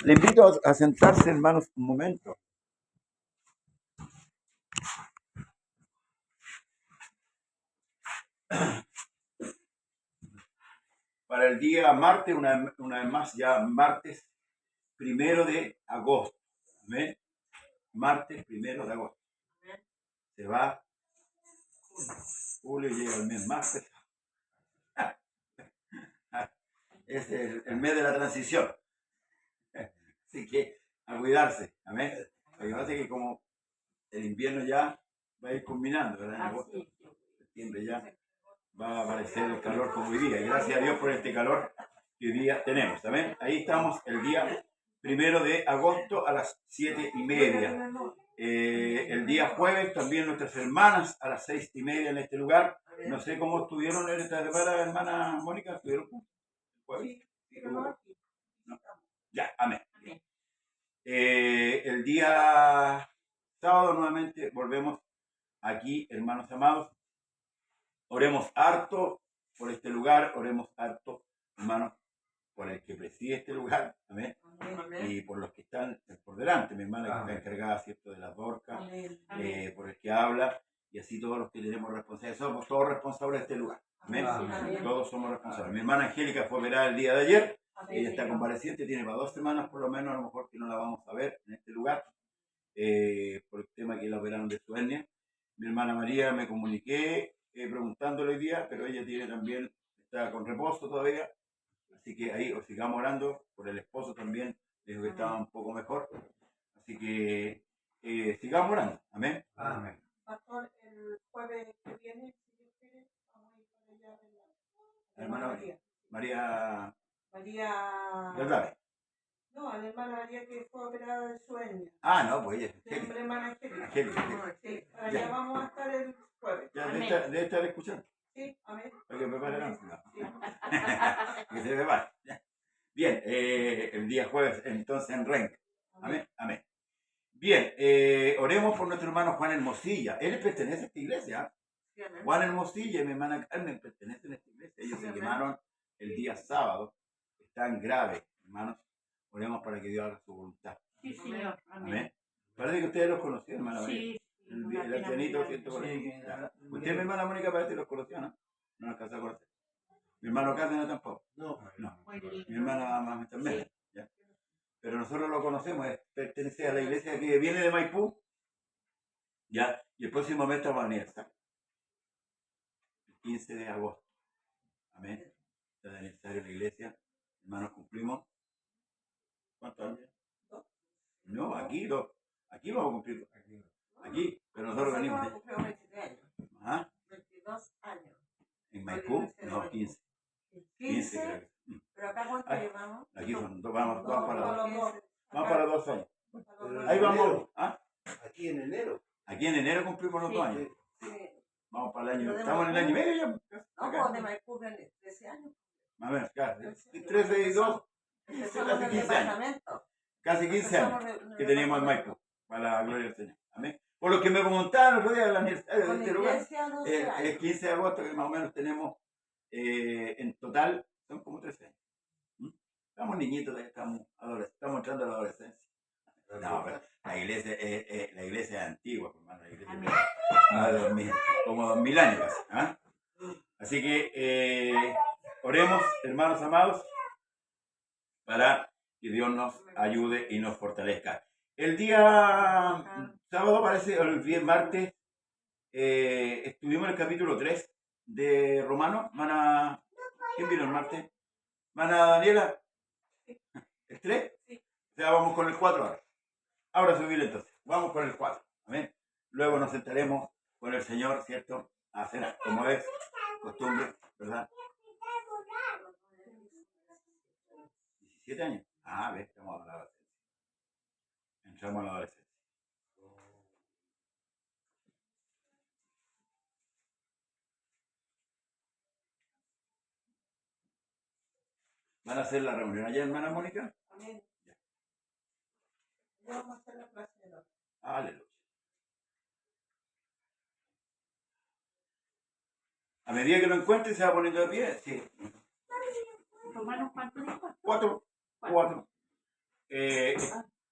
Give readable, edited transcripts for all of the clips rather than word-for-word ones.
Le invito a sentarse, hermanos, un momento. Para el día martes, una vez más, ya martes 1 de agosto. ¿Amén? Martes 1 de agosto. Se va. Julio llega el mes más pesado. Es el mes de la transición. Así que a cuidarse. Amén. Lo que pasa es que como el invierno ya va a ir combinando, ¿verdad? En agosto, septiembre ya va a aparecer el calor como hoy día. Y gracias a Dios por este calor que hoy día tenemos. ¿Saben? Ahí estamos el día 1 de agosto a las 7:30. El día jueves también nuestras hermanas a las 6:30 en este lugar. No sé cómo estuvieron en esta semana, hermana Mónica. ¿Estuvieron jueves? Sí, no. Ya, amén. El día sábado nuevamente volvemos aquí, hermanos amados. Oremos harto por este lugar, oremos harto, hermanos, por el que preside este lugar, amén. Y por los que están por delante, mi hermana que está encargada, ¿cierto?, de las dorcas, por el que habla, y así todos los que tenemos responsabilidad, somos todos responsables de este lugar, amén. Todos somos responsables. Mi hermana Angélica fue operada el día de ayer, ella está convaleciente, tiene para 2 semanas por lo menos, a lo mejor que no la vamos a ver en este lugar, por el tema que la operaron de su hernia. Mi hermana María me comuniqué preguntándole hoy día, pero ella tiene también, está con reposo todavía, así que ahí os sigamos orando por el esposo también, dijo que estaba un poco mejor, así que sigamos orando, amén. Amén. Pastor, el jueves que viene, si Dios quiere, vamos a ir para allá de la hermana María María. No, a la hermana María que fue operada de su hernia. Ah, no, pues ella. Siempre hermana Angélica. Sí, para Ya. allá vamos a estar el jueves. Ya, debe estar escuchando. Sí, amén. Para que prepare la Sí. que se prepare. Bien, el día jueves entonces en Renca. Amén, amén. Bien, oremos por nuestro hermano Juan Hermosilla. Él pertenece a esta iglesia. Sí, Juan Hermosilla y mi hermana Carmen pertenecen a esta iglesia. Ellos se quemaron el día sábado. Están graves, hermanos. Oremos para que Dios haga su voluntad. Sí, Señor. Amén. Parece que ustedes los conocían, hermana María. Sí. El ancianito, ¿cierto? Usted, mi hermana Mónica, parece que los conoció, ¿no? No alcanzó a conocer. Mi hermano Cárdenas tampoco. No. Mi hermana más también. ¿Ya? Pero nosotros lo conocemos, pertenece a la iglesia que viene de Maipú. ¿Ya? Y el próximo mes estamos a aniversario. El 15 de agosto. Amén. Está de aniversario de la iglesia. Hermanos, cumplimos. ¿Cuántos años? 2. No, aquí 2. Aquí vamos a cumplir. Aquí, pero nosotros venimos. 23 años. ¿Ah? 22 años. ¿En Maipú? No, 15. 15 creo que. ¿Pero acá cuánto llevamos? Aquí son 2, vamos para 2. Vamos para para 2 años. Ahí vamos. ¿Ah? Aquí en enero. Aquí en enero cumplimos los 2 años. Sí. Vamos para el año. Estamos en el año y medio ya. No, pues de Maipú de 13 años. A ver, casi 13 y 2. Casi 15 años. Casi 15 años que teníamos en Maipú. Para la gloria del Señor. Amén. Por lo que me preguntaban el otro día del aniversario de este lugar. El 15 de agosto, que más o menos tenemos en total, son como 13 años. Estamos niñitos, estamos entrando a la adolescencia. No, pero la iglesia es antigua, hermano. La iglesia como 2000 años. ¿Ah? Así que oremos, hermanos amados, para que Dios nos ayude y nos fortalezca. El día sábado, parece, el martes, estuvimos en el capítulo 3 de Romanos. ¿Quién vino el martes? ¿Mana Daniela? ¿El 3? Sí. O sea, vamos con el 4 ahora. Ahora subir entonces. Vamos con el 4. Amén. Luego nos sentaremos con el Señor, ¿cierto? A cenar, como es costumbre, ¿verdad? 17 años. Ah, ves, estamos a la adolescencia. Entramos a la adolescencia. ¿Van a hacer la reunión allá, hermana Mónica? Amén. Ya. Vamos a hacer la clase de hoy. Aleluya. A medida que lo encuentre, se va poniendo de pie. Sí. ¿Romanos cuánto dijo? 4. En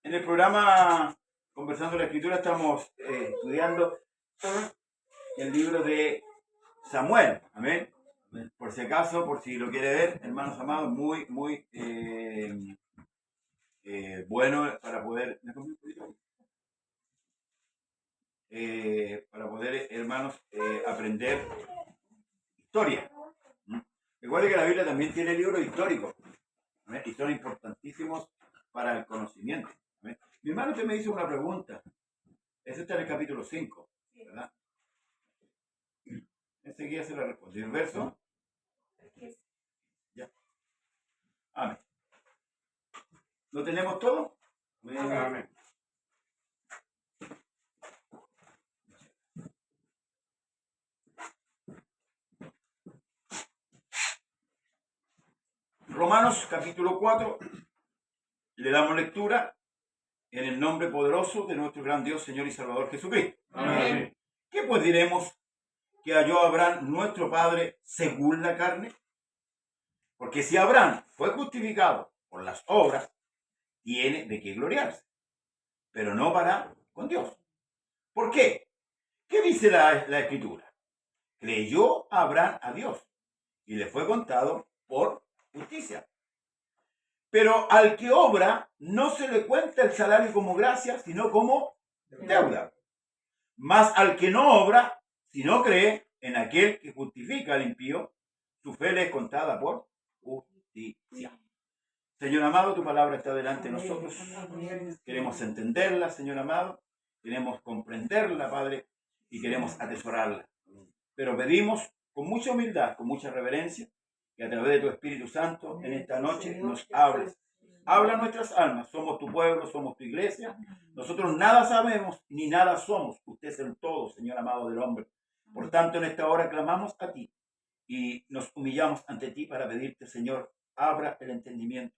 el programa Conversando la Escritura estamos estudiando el libro de Samuel. Amén. Por si acaso, por si lo quiere ver, hermanos amados, muy bueno para poder... para poder, hermanos, aprender historia. Recuerde que la Biblia también tiene libros históricos, ¿amén? Y son importantísimos para el conocimiento. ¿Amén? Mi hermano, usted me hizo una pregunta. Eso está en el capítulo 5, ¿verdad? Enseguida se la respondí. ¿El verso? Ya. Amén. ¿Lo tenemos todo? Amén. Romanos capítulo 4, le damos lectura en el nombre poderoso de nuestro gran Dios, Señor y Salvador Jesucristo. Amén. ¿Qué pues diremos que halló Abraham nuestro Padre según la carne? Porque si Abraham fue justificado por las obras, tiene de qué gloriarse, pero no para con Dios. ¿Por qué? ¿Qué dice la Escritura? Creyó Abraham a Dios y le fue contado por justicia. Pero al que obra no se le cuenta el salario como gracia, sino como deuda. Mas al que no obra, sino cree en aquel que justifica al impío, su fe le es contada por justicia. Señor amado, tu palabra está delante de nosotros. Queremos entenderla, Señor amado. Queremos comprenderla, Padre, y queremos atesorarla. Pero pedimos con mucha humildad, con mucha reverencia, que a través de tu Espíritu Santo en esta noche nos hables. Habla nuestras almas. Somos tu pueblo, somos tu iglesia. Nosotros nada sabemos ni nada somos. Usted es el todo, Señor amado del hombre. Por tanto, en esta hora clamamos a ti y nos humillamos ante ti para pedirte, Señor, abra el entendimiento,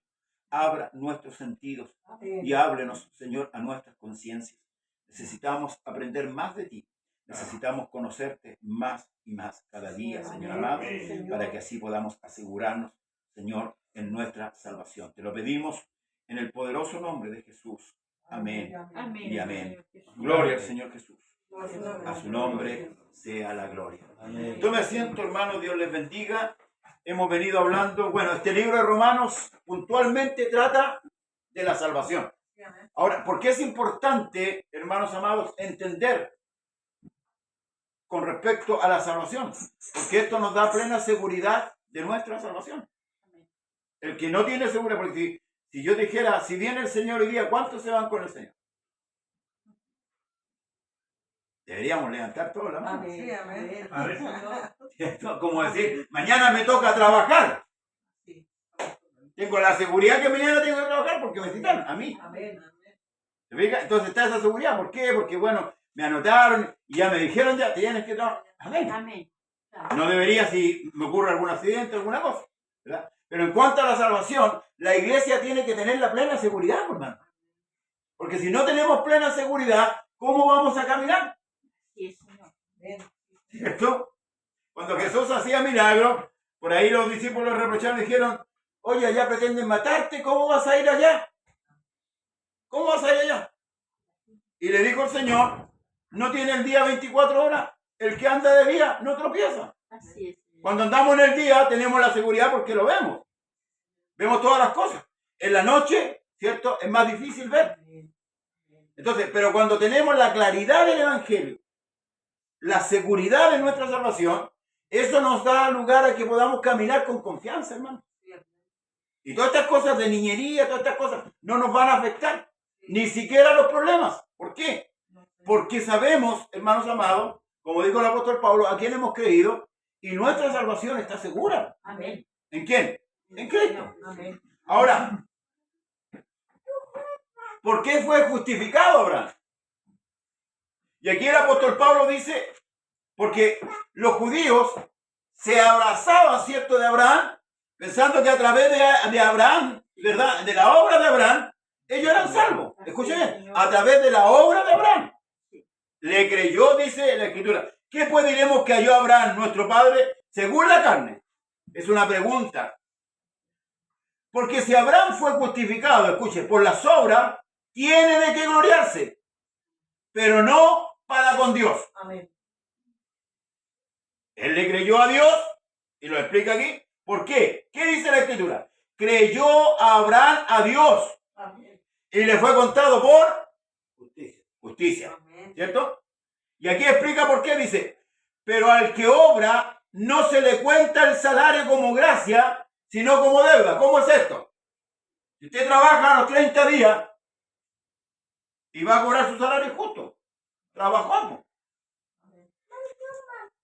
abra nuestros sentidos y háblenos, Señor, a nuestras conciencias. Necesitamos aprender más de ti. Necesitamos conocerte más y más cada día, Señor amado, para que así podamos asegurarnos, Señor, en nuestra salvación. Te lo pedimos en el poderoso nombre de Jesús. Amén. Y amén. Gloria al Señor Jesús. A su nombre sea la gloria. Tome asiento, hermano, Dios les bendiga. Hemos venido hablando, bueno, este libro de Romanos puntualmente trata de la salvación. Ahora, ¿por qué es importante, hermanos amados, entender con respecto a la salvación? Porque esto nos da plena seguridad de nuestra salvación. El que no tiene seguridad, porque si yo dijera, si viene el Señor hoy día, ¿cuántos se van con el Señor? Deberíamos levantar toda la mano. Sí, amén. Como decir, mañana me toca trabajar. Tengo la seguridad que mañana tengo que trabajar porque me citan a mí. ¿Se fija? Entonces está esa seguridad. ¿Por qué? Porque bueno, me anotaron y ya me dijeron, ya tienes que trabajar. Amén. No debería si me ocurre algún accidente, alguna cosa, ¿verdad? Pero en cuanto a la salvación, la iglesia tiene que tener la plena seguridad, hermano. Porque si no tenemos plena seguridad, ¿cómo vamos a caminar? Sí, Señor. ¿Cierto? Cuando Jesús hacía milagros, por ahí los discípulos reprocharon y dijeron, oye, allá pretenden matarte, ¿cómo vas a ir allá? ¿Cómo vas a ir allá? Y le dijo el Señor, no tiene el día 24 horas, el que anda de día no tropieza. Así es. Cuando andamos en el día tenemos la seguridad porque lo vemos. Vemos todas las cosas. En la noche, ¿cierto? Es más difícil ver. Entonces, pero cuando tenemos la claridad del Evangelio, la seguridad de nuestra salvación, eso nos da lugar a que podamos caminar con confianza, hermano. Y todas estas cosas de niñería, todas estas cosas, no nos van a afectar. Ni siquiera los problemas. ¿Por qué? Porque sabemos, hermanos amados, como dijo el apóstol Pablo, a quién hemos creído y nuestra salvación está segura. Amén. ¿En quién? En Cristo. Amén. Ahora, ¿por qué fue justificado Abraham? Y aquí el apóstol Pablo dice, porque los judíos se abrazaban, ¿cierto?, de Abraham, pensando que a través de Abraham, ¿verdad?, de la obra de Abraham, ellos eran salvos. Escuchen bien, a través de la obra de Abraham. Le creyó, dice la Escritura. ¿Qué pues diremos que halló Abraham, nuestro padre, según la carne? Es una pregunta. Porque si Abraham fue justificado, escuche, por las obras, tiene de qué gloriarse, pero no para con Dios. Amén. Él le creyó a Dios, y lo explica aquí. ¿Por qué? ¿Qué dice la Escritura? Creyó a Abraham a Dios. Amén. Y le fue contado por justicia. Amén. ¿Cierto? Y aquí explica por qué. Dice, pero al que obra no se le cuenta el salario como gracia, sino como deuda. ¿Cómo es esto? Si usted trabaja a los 30 días y va a cobrar su salario justo, trabajamos.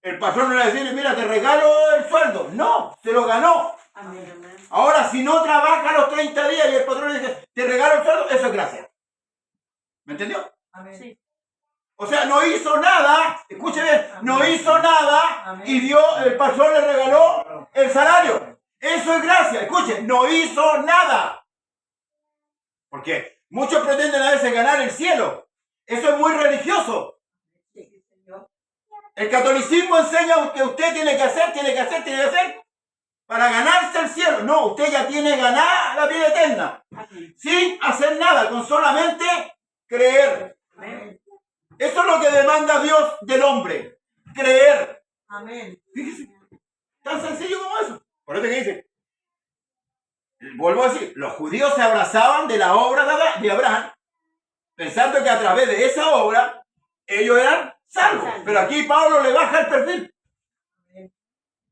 El patrón no le va a decir, mira, te regalo el sueldo. No, se lo ganó. Amén. Ahora, si no trabaja los 30 días y el patrón le dice, te regalo el sueldo, eso es gracia. ¿Me entendió? Amén. Sí. O sea, no hizo nada, escuche bien, no hizo nada y el patrón le regaló el salario. Eso es gracia, escuche, no hizo nada. Porque muchos pretenden a veces ganar el cielo. Eso es muy religioso. El catolicismo enseña que usted tiene que hacer para ganarse el cielo. No, usted ya tiene ganada la vida eterna. Sin hacer nada, con solamente creer. Amén. Eso es lo que demanda Dios del hombre. Creer. Amén. Fíjese. Tan sencillo como eso. Por eso que dice, vuelvo a decir, los judíos se abrazaban de la obra de Abraham, pensando que a través de esa obra ellos eran salvos. Pero aquí Pablo le baja el perfil.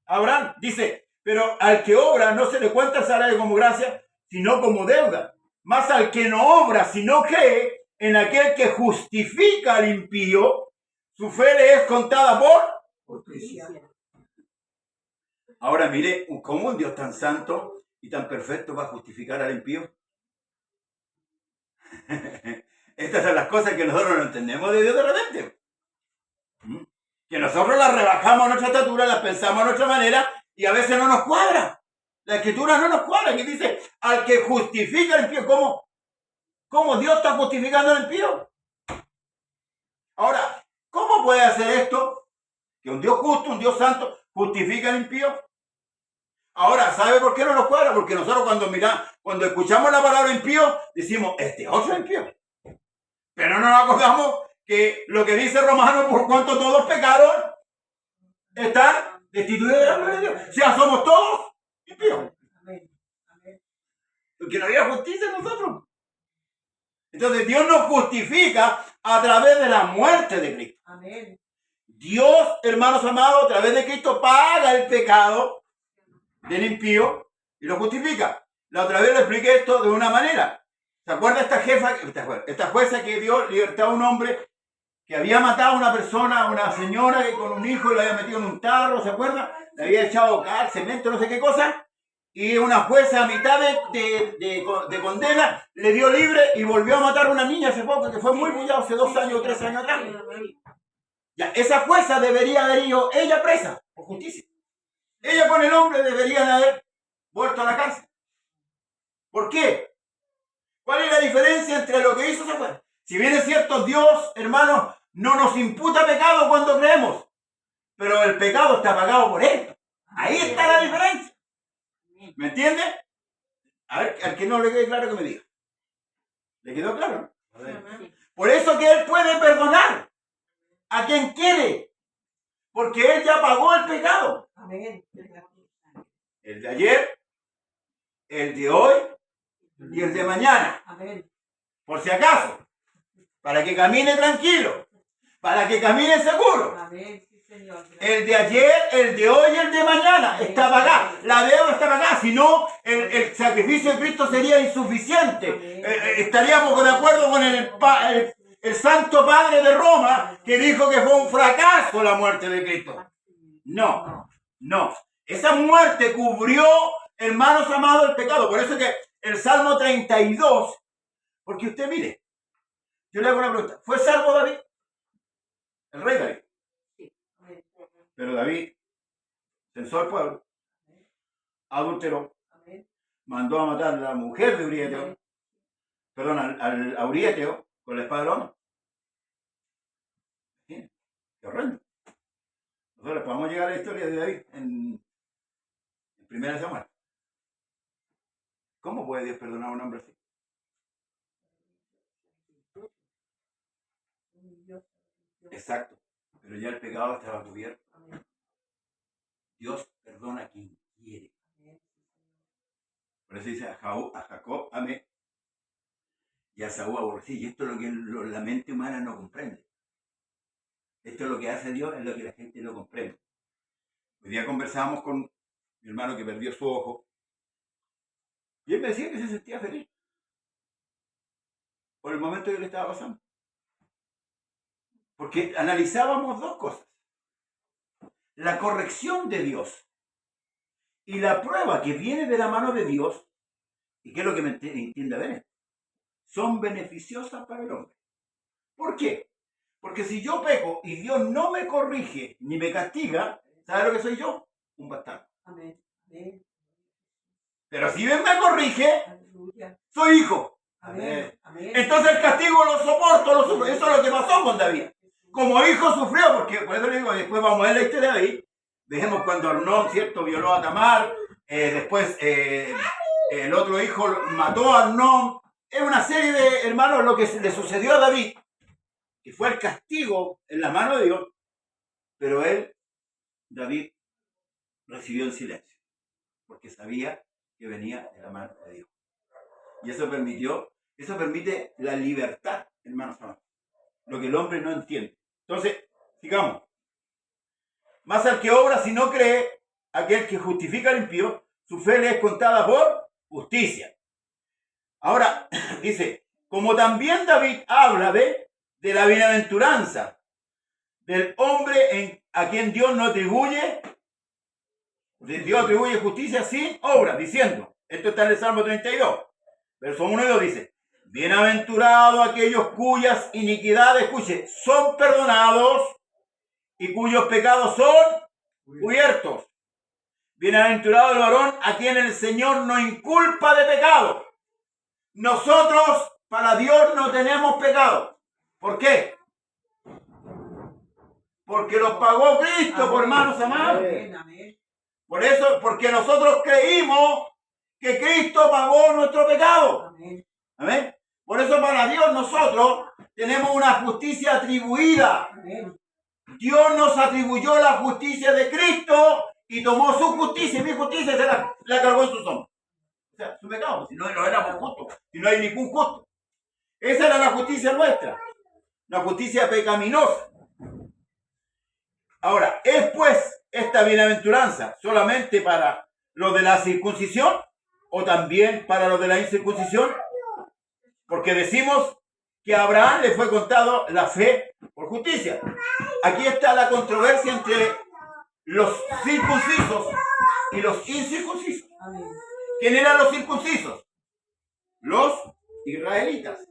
Abraham dice, pero al que obra no se le cuenta el salario como gracia, sino como deuda. Más al que no obra, sino cree en aquel que justifica al impío, su fe le es contada por justicia. Ahora mire, ¿cómo un Dios tan santo y tan perfecto va a justificar al impío? Estas son las cosas que nosotros no entendemos de Dios de repente. Que nosotros las rebajamos a nuestra estatura, las pensamos a nuestra manera y a veces no nos cuadra. La Escritura no nos cuadra, que dice, al que justifica al impío, ¿cómo Dios está justificando al impío? Ahora, ¿cómo puede hacer esto? Que un Dios justo, un Dios santo, justifica al impío. Ahora, ¿sabe por qué no nos cuadra? Porque nosotros cuando escuchamos la palabra impío, decimos, este otro impío. Pero no nos acordamos que lo que dice Romanos, por cuanto todos pecaron, están destituidos de la gloria de Dios. O sea, somos todos impíos. Porque no había justicia en nosotros. Entonces Dios nos justifica a través de la muerte de Cristo. Amén. Dios, hermanos amados, a través de Cristo paga el pecado del impío y lo justifica. La otra vez le expliqué esto de una manera. ¿Se acuerda esta jueza que dio libertad a un hombre que había matado a una persona, a una señora que con un hijo lo había metido en un tarro? ¿Se acuerda? Le había echado cal, cemento, no sé qué cosa. Y una jueza a mitad de condena le dio libre y volvió a matar a una niña hace poco, que fue muy bullado, hace 2 años o 3 años atrás. Ya, esa jueza debería haber ido ella presa por justicia. Ella con el hombre deberían haber vuelto a la cárcel. ¿Por qué? ¿Cuál es la diferencia entre lo que hizo esa jueza? Si bien es cierto, Dios, hermanos, no nos imputa pecado cuando creemos, pero el pecado está pagado por Él. Ahí está la diferencia. ¿Me entiende? A ver, al que no le quede claro que me diga. ¿Le quedó claro? Por eso que Él puede perdonar a quien quiere, porque Él ya pagó el pecado. Amén. El de ayer, el de hoy y el de mañana. Amén. Por si acaso, para que camine tranquilo, para que camine seguro. Amén. Sí, Señor. El de ayer, el de hoy y el de mañana está pagado. La deuda está pagada, si no, el sacrificio de Cristo sería insuficiente. Estaríamos de acuerdo con el Santo Padre de Roma, que dijo que fue un fracaso la muerte de Cristo. No. Esa muerte cubrió, hermanos amados, el pecado. Por eso que el Salmo 32, porque usted mire, yo le hago una pregunta. ¿Fue salvo David? El rey David. Pero David censó al pueblo, adulteró, mandó a matar a la mujer de Urieteo, a Urieteo con la espada del hombre. Qué horrendo. Nosotros podemos llegar a la historia de David en 1 Samuel. ¿Cómo puede Dios perdonar a un hombre así? Exacto. Pero ya el pecado estaba cubierto. Dios perdona a quien quiere. Por eso dice a Jacob amé y a Saúl aborrecí. Y esto es lo que la mente humana no comprende. Esto es lo que hace Dios, es lo que la gente no comprende. Hoy día conversábamos con mi hermano que perdió su ojo. Y él me decía que se sentía feliz por el momento que le estaba pasando. Porque analizábamos dos cosas. La corrección de Dios y la prueba que viene de la mano de Dios, y que es lo que me entiende ver, son beneficiosas para el hombre. ¿Por qué? Porque si yo peco y Dios no me corrige ni me castiga, ¿sabe lo que soy yo? Un bastardo. Amén. Pero si Dios me corrige, soy hijo. Amén. Entonces el castigo lo soporto. Eso es lo que pasó con David. Como hijo sufrió, porque por eso le digo, después vamos a ver la historia de David. Dejemos cuando Arnón, ¿cierto?, violó a Tamar. Después el otro hijo mató a Arnón. Es una serie de, hermanos, lo que le sucedió a David, que fue el castigo en la mano de Dios. Pero David, recibió en silencio, porque sabía que venía de la mano de Dios. Y eso permite la libertad, hermanos amados. Lo que el hombre no entiende. Entonces, sigamos. Más al que obra si no cree, aquel que justifica al impío, su fe le es contada por justicia. Ahora, dice, como también David habla de la bienaventuranza del hombre a quien Dios no atribuye, Dios atribuye justicia sin obra, diciendo, esto está en el Salmo 32, verso 1 y 2 dice, bienaventurados aquellos cuyas iniquidades, escuche, son perdonados y cuyos pecados son cubiertos. Bienaventurado el varón a quien el Señor no inculpa de pecado. Nosotros, para Dios, no tenemos pecado. ¿Por qué? Porque los pagó Cristo, por hermanos amados. Por eso, porque nosotros creímos que Cristo pagó nuestro pecado. Amén. Por eso para Dios nosotros tenemos una justicia atribuida. Dios nos atribuyó la justicia de Cristo y tomó su justicia, y mi justicia se la cargó en sus hombros. O sea, su pecado, si no éramos justos, si no hay ningún justo. Esa era la justicia nuestra, la justicia pecaminosa. Ahora, ¿es pues esta bienaventuranza solamente para los de la circuncisión o también para los de la incircuncisión? Porque decimos que a Abraham le fue contado la fe por justicia. Aquí está la controversia entre los circuncisos y los incircuncisos. ¿Quién eran los circuncisos? Los israelitas.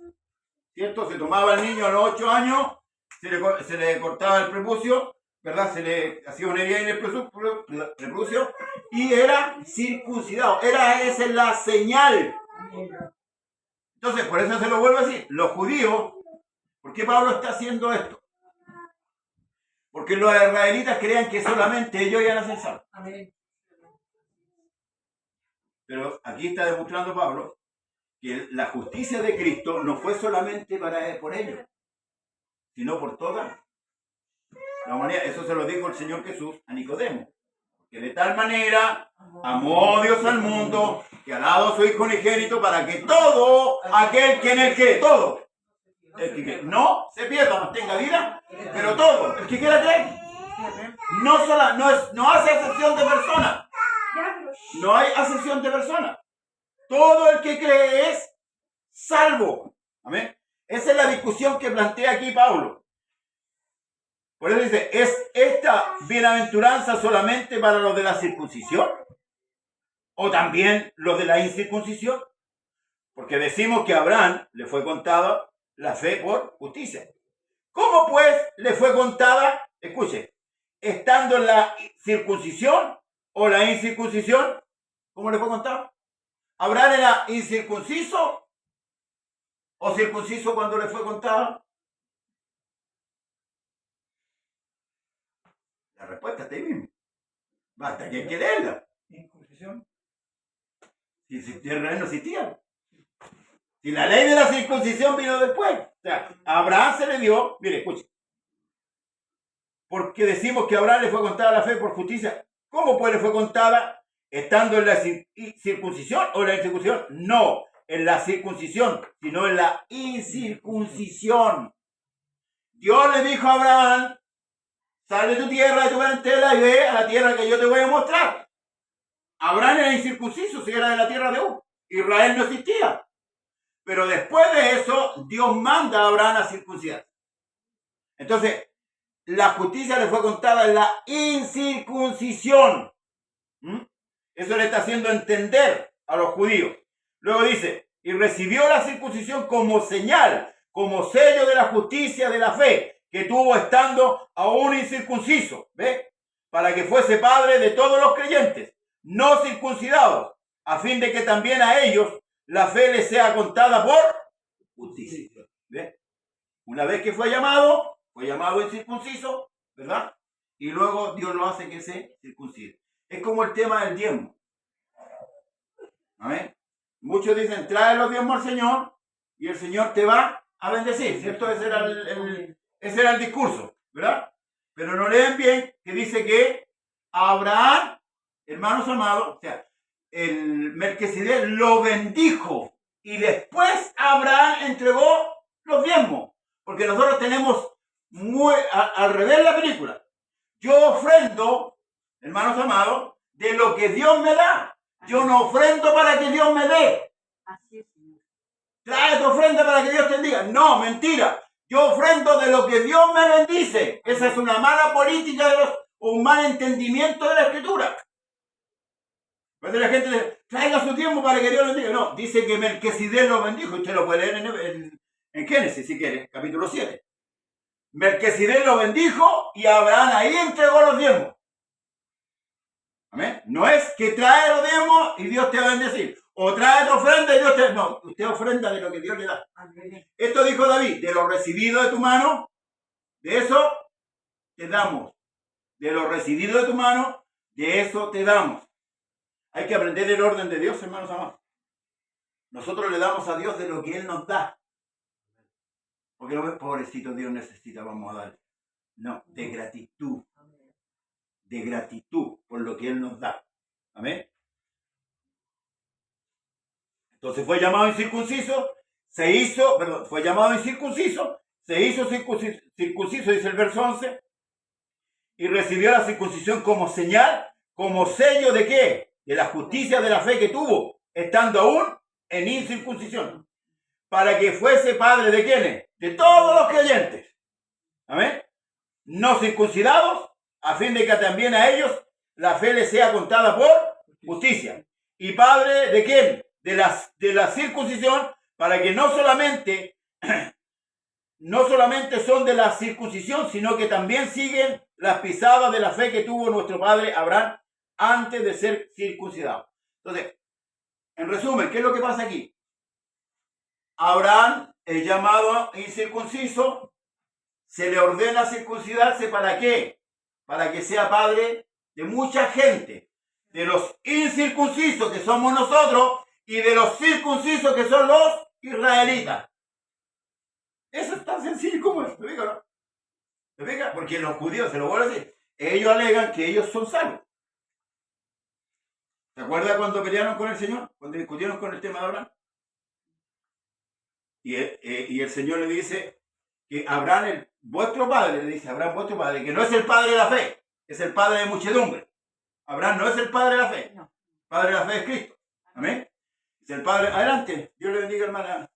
¿Cierto? Se tomaba al niño a los 8 años, se le cortaba el prepucio, ¿verdad? Se le hacía una herida en el prepucio y era circuncidado. Esa es la señal. Entonces, por eso se lo vuelvo a decir. Los judíos, ¿por qué Pablo está haciendo esto? Porque los israelitas creían que solamente ellos iban a ser salvos. Pero aquí está demostrando Pablo que la justicia de Cristo no fue solamente por ellos, sino por toda la humanidad. Eso se lo dijo el Señor Jesús a Nicodemo. Que de tal manera amó Dios al mundo, que ha dado a su Hijo unigénito para que todo aquel que en él cree, todo, el que no se pierda, no tenga vida, pero todo, el que quiera creer, no hace acepción de personas. No hay acepción de personas. Todo el que cree es salvo. Amén. Esa es la discusión que plantea aquí Pablo. Por eso dice, ¿es esta bienaventuranza solamente para los de la circuncisión? ¿O también los de la incircuncisión? Porque decimos que a Abraham le fue contada la fe por justicia. ¿Cómo pues le fue contada? Escuche, estando en la circuncisión o la incircuncisión, ¿cómo le fue contada? ¿Abraham era incircunciso o circunciso cuando le fue contada? La respuesta está ahí mismo. Basta que hay que leerla. Incursión. Si Israel no existía. Si la ley de la circuncisión vino después. O sea, a Abraham se le dio, mire, escuche. Porque decimos que a Abraham le fue contada la fe por justicia. ¿Cómo pues le fue contada? ¿Estando en la circuncisión o en la incircuncisión? No, en la circuncisión, sino en la incircuncisión. Dios le dijo a Abraham, sal de tu tierra, de tu parentela y ve a la tierra que yo te voy a mostrar. Abraham era incircunciso, si era de la tierra de Uz. Israel no existía. Pero después de eso, Dios manda a Abraham a circuncidar. Entonces, la justicia le fue contada en la incircuncisión. Eso le está haciendo entender a los judíos. Luego dice, y recibió la circuncisión como señal, como sello de la justicia de la fe, que tuvo estando aún incircunciso, ¿ve? Para que fuese padre de todos los creyentes, no circuncidados, a fin de que también a ellos la fe les sea contada por justicia. ¿Ve? Una vez que fue llamado incircunciso, ¿verdad? Y luego Dios lo hace que se circuncide. Es como el tema del diezmo. ¿Amén? Muchos dicen, trae los diezmos al Señor y el Señor te va a bendecir, ¿cierto? Ese era el discurso, ¿verdad? Pero no leen bien que dice que Abraham, hermanos amados, o sea, el Melquisedec lo bendijo y después Abraham entregó los diezmos. Porque nosotros tenemos al revés la película. Yo ofrendo, hermanos amados, de lo que Dios me da. Yo no ofrendo para que Dios me dé. Así es, Señor. Trae tu ofrenda para que Dios te bendiga. No, mentira. Yo ofrendo de lo que Dios me bendice. Esa es una mala política o un mal entendimiento de la Escritura. Cuando la gente dice, traiga su tiempo para que Dios lo bendiga. No, dice que Melquisedec lo bendijo. Usted lo puede leer en Génesis, si quiere, capítulo 7. Melquisedec lo bendijo y Abraham ahí entregó los diezmos. ¿Amén? No es que trae los diezmos y Dios te va a bendecir. O trae tu ofrenda y Dios te... No, usted ofrenda de lo que Dios le da. Esto dijo David, de lo recibido de tu mano, de eso te damos. De lo recibido de tu mano, de eso te damos. Hay que aprender el orden de Dios, hermanos amados. Nosotros le damos a Dios de lo que Él nos da. Porque no ves, pobrecito Dios necesita, vamos a dar. No, de gratitud. De gratitud por lo que Él nos da. Amén. Entonces fue llamado incircunciso, fue llamado incircunciso, se hizo circunciso, dice el verso 11, y recibió la circuncisión como señal, como sello de ¿qué? De la justicia de la fe que tuvo, estando aún en incircuncisión, para que fuese padre de ¿quiénes? De todos los creyentes. Amén. No circuncidados, a fin de que también a ellos la fe les sea contada por justicia. ¿Y padre de quién? De la circuncisión, para que no solamente son de la circuncisión, sino que también siguen las pisadas de la fe que tuvo nuestro padre Abraham antes de ser circuncidado. Entonces, en resumen, ¿qué es lo que pasa aquí? Abraham es llamado incircunciso, se le ordena circuncidarse, ¿para qué? Para que sea padre de mucha gente, de los incircuncisos que somos nosotros y de los circuncisos que son los israelitas. Eso es tan sencillo como es, ¿me no? ¿Me fija? Porque los judíos, se lo voy a decir, ellos alegan que ellos son salvos. ¿Se acuerda cuando pelearon con el Señor? Cuando discutieron con el tema de Abraham. Y el Señor le dice que Abraham, vuestro padre, le dice Abraham, vuestro padre, que no es el padre de la fe, es el padre de muchedumbre. Abraham no es el padre de la fe. El padre de la fe es Cristo. Amén. Es el padre. Adelante. Dios le bendiga, hermana.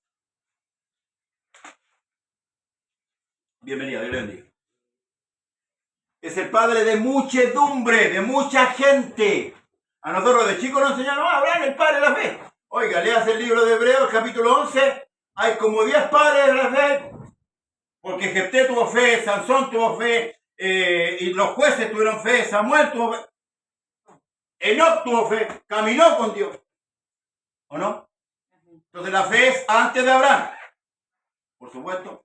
Bienvenida, Dios le bendiga. Es el padre de muchedumbre, de mucha gente. A nosotros de chicos nos enseñaron, Abraham, el padre de la fe. Oiga, leas el libro de Hebreos, capítulo 11. Hay como 10 padres de la fe. Porque Jefté tuvo fe, Sansón tuvo fe, y los jueces tuvieron fe, Samuel tuvo fe. Enoc tuvo fe, caminó con Dios. ¿O no? Entonces la fe es antes de Abraham. Por supuesto,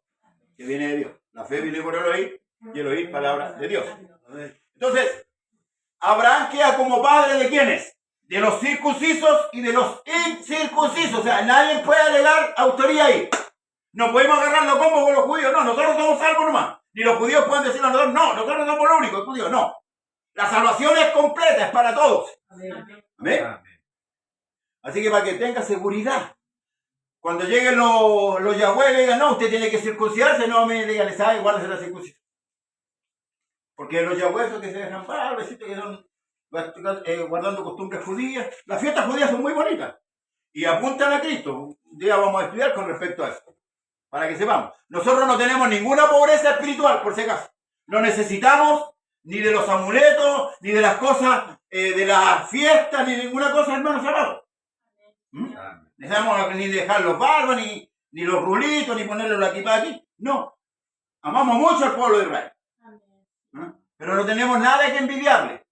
que viene de Dios. La fe viene por el oír y el oír palabras de Dios. Entonces, Abraham queda como padre de ¿quiénes? de los circuncisos y de los incircuncisos. O sea, nadie puede alegar autoría ahí. No podemos agarrarlo como con los judíos. No, nosotros somos salvos nomás. Ni los judíos pueden decir a nosotros, no, nosotros somos los únicos, los judíos, no. La salvación es completa, es para todos. Amén. ¿Amén? Así que para que tenga seguridad. Cuando lleguen los Yahweh le digan, no, usted tiene que circuncidarse, no me digan, ¿sabe? Guárdese la circuncisión. Porque los Yahweh son que se dejan barbas, que son guardando costumbres judías. Las fiestas judías son muy bonitas y apuntan a Cristo. Un día vamos a estudiar con respecto a eso, para que sepamos. Nosotros no tenemos ninguna pobreza espiritual, por si acaso. No necesitamos ni de los amuletos, ni de las cosas, de las fiestas, ni ninguna cosa, hermanos amados. Necesitamos ni dejar los barbas, ni los rulitos, ni ponerle la equipa aquí. No. Amamos mucho al pueblo de Israel. Pero no tenemos nada que envidiarle.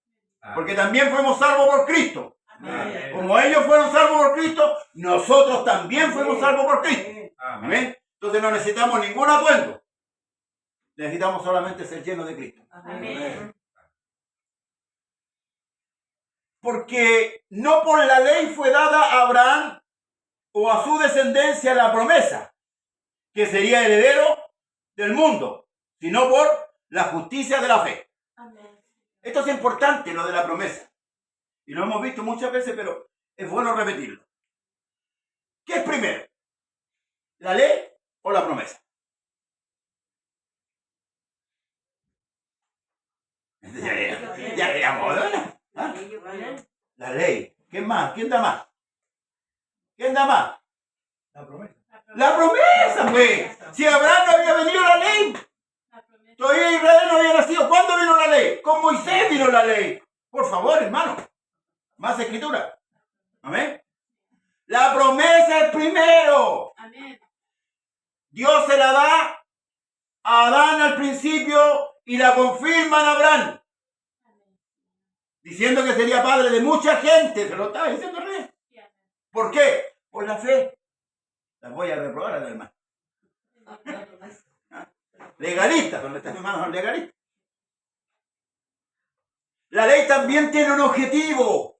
Porque también fuimos salvos por Cristo. Amén. Como ellos fueron salvos por Cristo, nosotros también fuimos salvos por Cristo. Amén. Entonces no necesitamos ningún atuendo. Necesitamos solamente ser llenos de Cristo. Amén. Porque no por la ley fue dada a Abraham o a su descendencia la promesa, que sería heredero del mundo, sino por la justicia de la fe. Amén. Esto es importante, lo de la promesa. Y lo hemos visto muchas veces, pero es bueno repetirlo. ¿Qué es primero? ¿La ley o la promesa? Ya veamos, ¿verdad? ¿Ah? La ley. ¿Qué más? ¿Quién da más? ¿Quién da más? La promesa. La promesa, pues. Si Abraham no había venido la ley, todavía Israel no había nacido. ¿Cuándo vino la ley? Con Moisés vino la ley. Por favor, hermano. Más escritura. Amén. La promesa es primero. Amén. Dios se la da a Adán al principio y la confirma en Abraham, diciendo que sería padre de mucha gente. Se lo estaba diciendo el rey. ¿Por qué? Por la fe. Las voy a reprobar a la hermana. Legalistas, donde están hermanos legalistas. La ley también tiene un objetivo.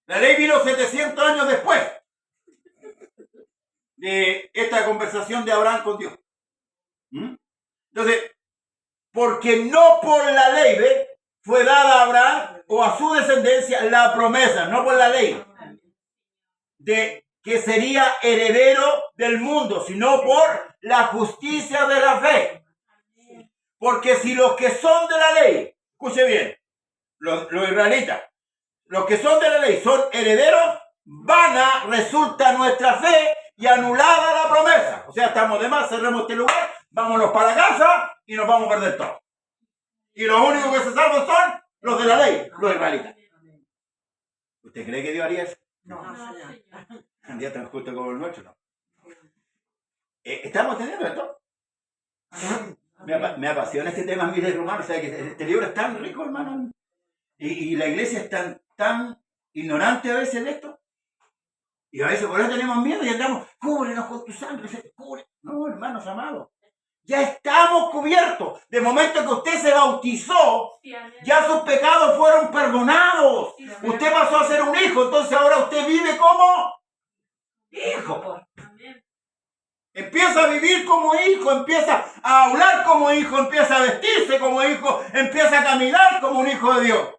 La ley vino 700 años después de esta conversación de Abraham con Dios. Entonces, porque no por la ley, ¿ve?, fue dada a Abraham o a su descendencia la promesa, no por la ley, de que sería heredero del mundo, sino por la justicia de la fe. Porque si los que son de la ley, escuche bien, los israelitas, los que son de la ley son herederos, vana resulta nuestra fe y anulada la promesa. O sea, estamos de más, cerremos este lugar, vámonos para casa y nos vamos a perder todo. Y los únicos que se salvan son los de la ley, los israelitas. ¿Usted cree que Dios haría eso? No, Un día tan justo como el nuestro, no. ¿Estamos entendiendo esto? Me apasiona este tema, mire, hermano. O sea, que este libro es tan rico, hermano. Y la iglesia es tan ignorante a veces de esto. Y a veces por eso tenemos miedo y andamos, cúbrenos con tu sangre, cubre. No, hermanos amados. Ya estamos cubiertos. De momento que usted se bautizó, ya sus pecados fueron perdonados. Usted pasó a ser un hijo, entonces ahora usted vive como hijo. Empieza a vivir como hijo, empieza a hablar como hijo, empieza a vestirse como hijo, empieza a caminar como un hijo de Dios.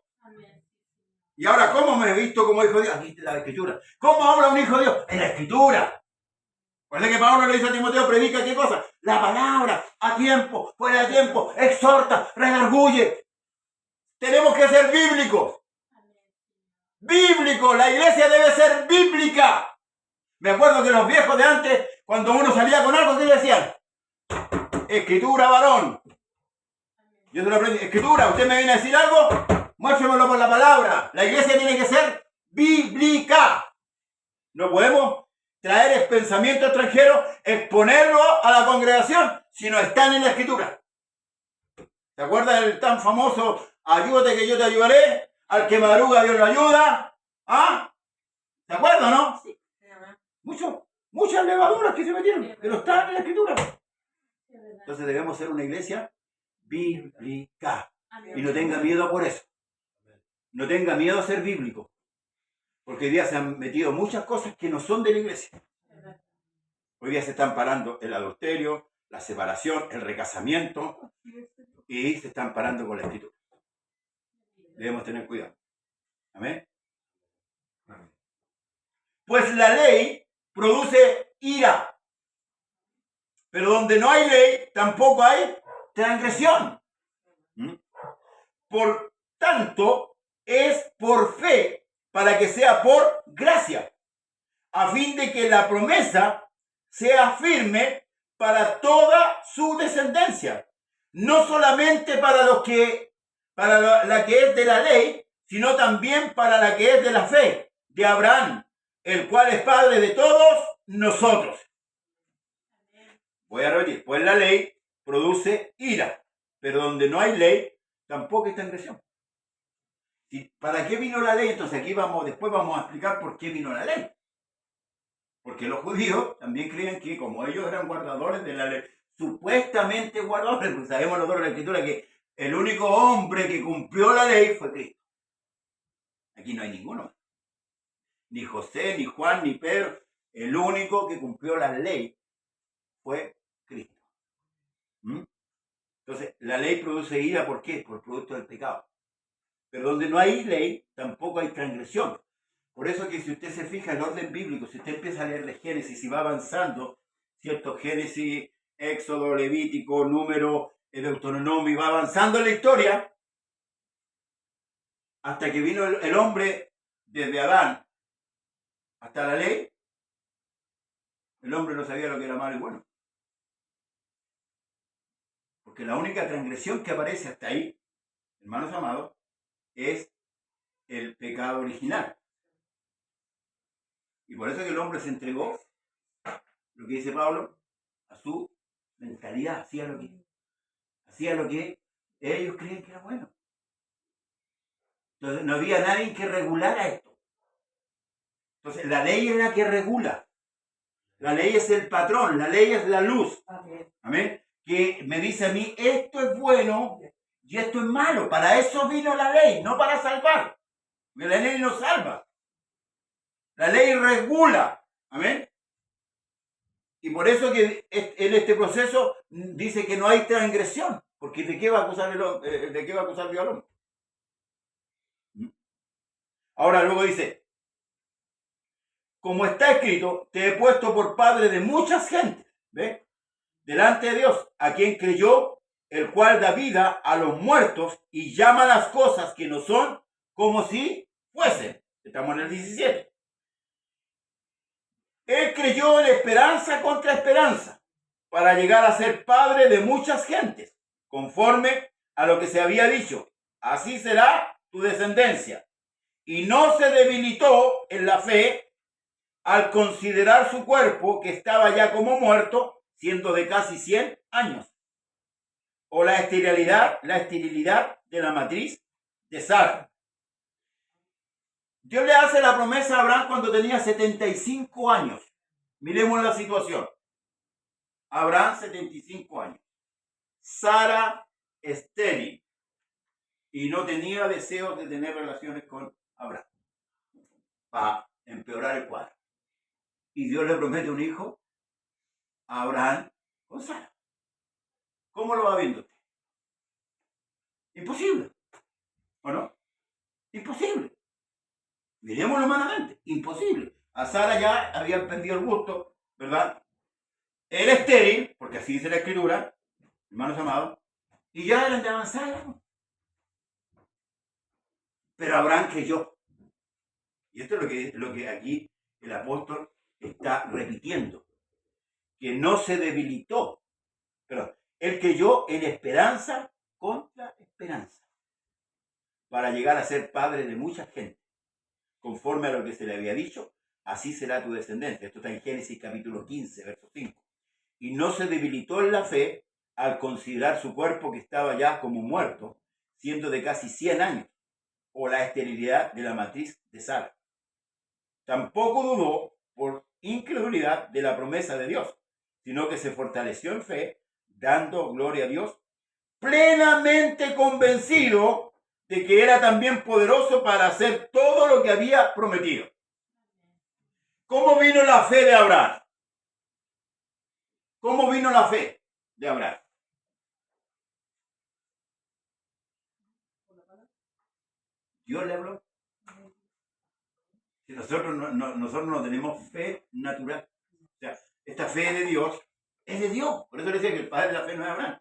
Y ahora, ¿cómo me he visto como hijo de Dios? Aquí está la Escritura. ¿Cómo habla un hijo de Dios? En la Escritura. Recuerda que Pablo le dice a Timoteo, predica ¿qué cosa? La palabra, a tiempo, fuera de tiempo, exhorta, redarguye. Tenemos que ser bíblicos. Bíblicos, la iglesia debe ser bíblica. Me acuerdo que los viejos de antes, cuando uno salía con algo, ¿qué le decían? Escritura, varón. Yo se lo aprendí. Escritura, usted me viene a decir algo, muéstremelo por la palabra. La iglesia tiene que ser bíblica. No podemos traer pensamiento extranjero, exponerlo a la congregación si no están en la Escritura. ¿Se acuerdan del tan famoso ayúdate que yo te ayudaré? Al que madruga Dios lo ayuda. ¿Ah? ¿Se acuerdan, no? Sí. Muchas levaduras que se metieron, pero están en la Escritura. Entonces debemos ser una iglesia bíblica. Y no tenga miedo por eso. No tenga miedo a ser bíblico. Porque hoy día se han metido muchas cosas que no son de la iglesia. Hoy día se están parando el adulterio, la separación, el recasamiento, y se están parando con la escritura. Debemos tener cuidado. Amén. Pues la ley produce ira. Pero donde no hay ley, tampoco hay transgresión. Por tanto, es por fe, para que sea por gracia, a fin de que la promesa sea firme para toda su descendencia, no solamente para la que es de la ley, sino también para la que es de la fe de Abraham, el cual es padre de todos nosotros. Voy a repetir, pues la ley produce ira, pero donde no hay ley, tampoco hay transgresión. ¿Para qué vino la ley? Entonces aquí después vamos a explicar por qué vino la ley. Porque los judíos también creían que como ellos eran guardadores de la ley, supuestamente guardadores, pues sabemos nosotros en la Escritura que el único hombre que cumplió la ley fue Cristo. Aquí no hay ninguno. Ni José, ni Juan, ni Pedro. El único que cumplió la ley fue Cristo. Entonces, la ley produce ira, ¿por qué? Por producto del pecado. Pero donde no hay ley, tampoco hay transgresión. Por eso que si usted se fija en el orden bíblico, si usted empieza a leer de Génesis y va avanzando, ¿cierto? Génesis, Éxodo, Levítico, Número, Deuteronomio, y va avanzando en la historia, hasta que vino el hombre desde Adán hasta la ley, el hombre no sabía lo que era malo y bueno. Porque la única transgresión que aparece hasta ahí, hermanos amados, es el pecado original. Y por eso que el hombre se entregó, lo que dice Pablo, a su mentalidad, hacía lo que ellos creían que era bueno. Entonces no había nadie que regulara esto. Entonces la ley es la que regula. La ley es el patrón, la ley es la luz. Amén. Que me dice a mí, esto es bueno y esto es malo. Para eso vino la ley, no para salvar. Porque la ley no salva. La ley regula. Amén. Y por eso que en este proceso dice que no hay transgresión. Porque ¿de qué va a acusar Dios al hombre? Ahora luego dice, como está escrito, te he puesto por padre de muchas gentes. ¿Ves? Delante de Dios, a quien creyó, el cual da vida a los muertos y llama las cosas que no son como si fuesen. Estamos en el 17. Él creyó en esperanza contra esperanza, para llegar a ser padre de muchas gentes, conforme a lo que se había dicho. Así será tu descendencia. Y no se debilitó en la fe al considerar su cuerpo, que estaba ya como muerto, siendo de casi 100 años. O la esterilidad de la matriz de Sara. Dios le hace la promesa a Abraham cuando tenía 75 años. Miremos la situación. Abraham, 75 años. Sara, estéril. Y no tenía deseos de tener relaciones con Abraham. Para empeorar el cuadro. Y Dios le promete un hijo a Abraham con Sara. ¿Cómo lo va viendo usted? Imposible. ¿O no? Imposible. Miremoslo humanamente. Imposible. A Sara ya había perdido el gusto, ¿verdad? Él estéril, porque así dice la Escritura, hermanos amados, y ya eran de avanzada. Pero Abraham creyó. Y esto es lo que aquí el apóstol está repitiendo. Que no se debilitó. Pero él creyó en esperanza contra esperanza. Para llegar a ser padre de mucha gente. Conforme a lo que se le había dicho, así será tu descendencia. Esto está en Génesis capítulo 15, verso 5. Y no se debilitó en la fe al considerar su cuerpo que estaba ya como muerto, siendo de casi 100 años, o la esterilidad de la matriz de Sara. Tampoco dudó por incredulidad de la promesa de Dios, sino que se fortaleció en fe, dando gloria a Dios, plenamente convencido de que era también poderoso para hacer todo lo que había prometido. ¿Cómo vino la fe de Abraham? ¿Cómo vino la fe de Abraham? Dios le habló. Si nosotros no tenemos fe natural. O sea, esta fe de Dios es de Dios. Por eso le decía que el padre de la fe no es Abraham.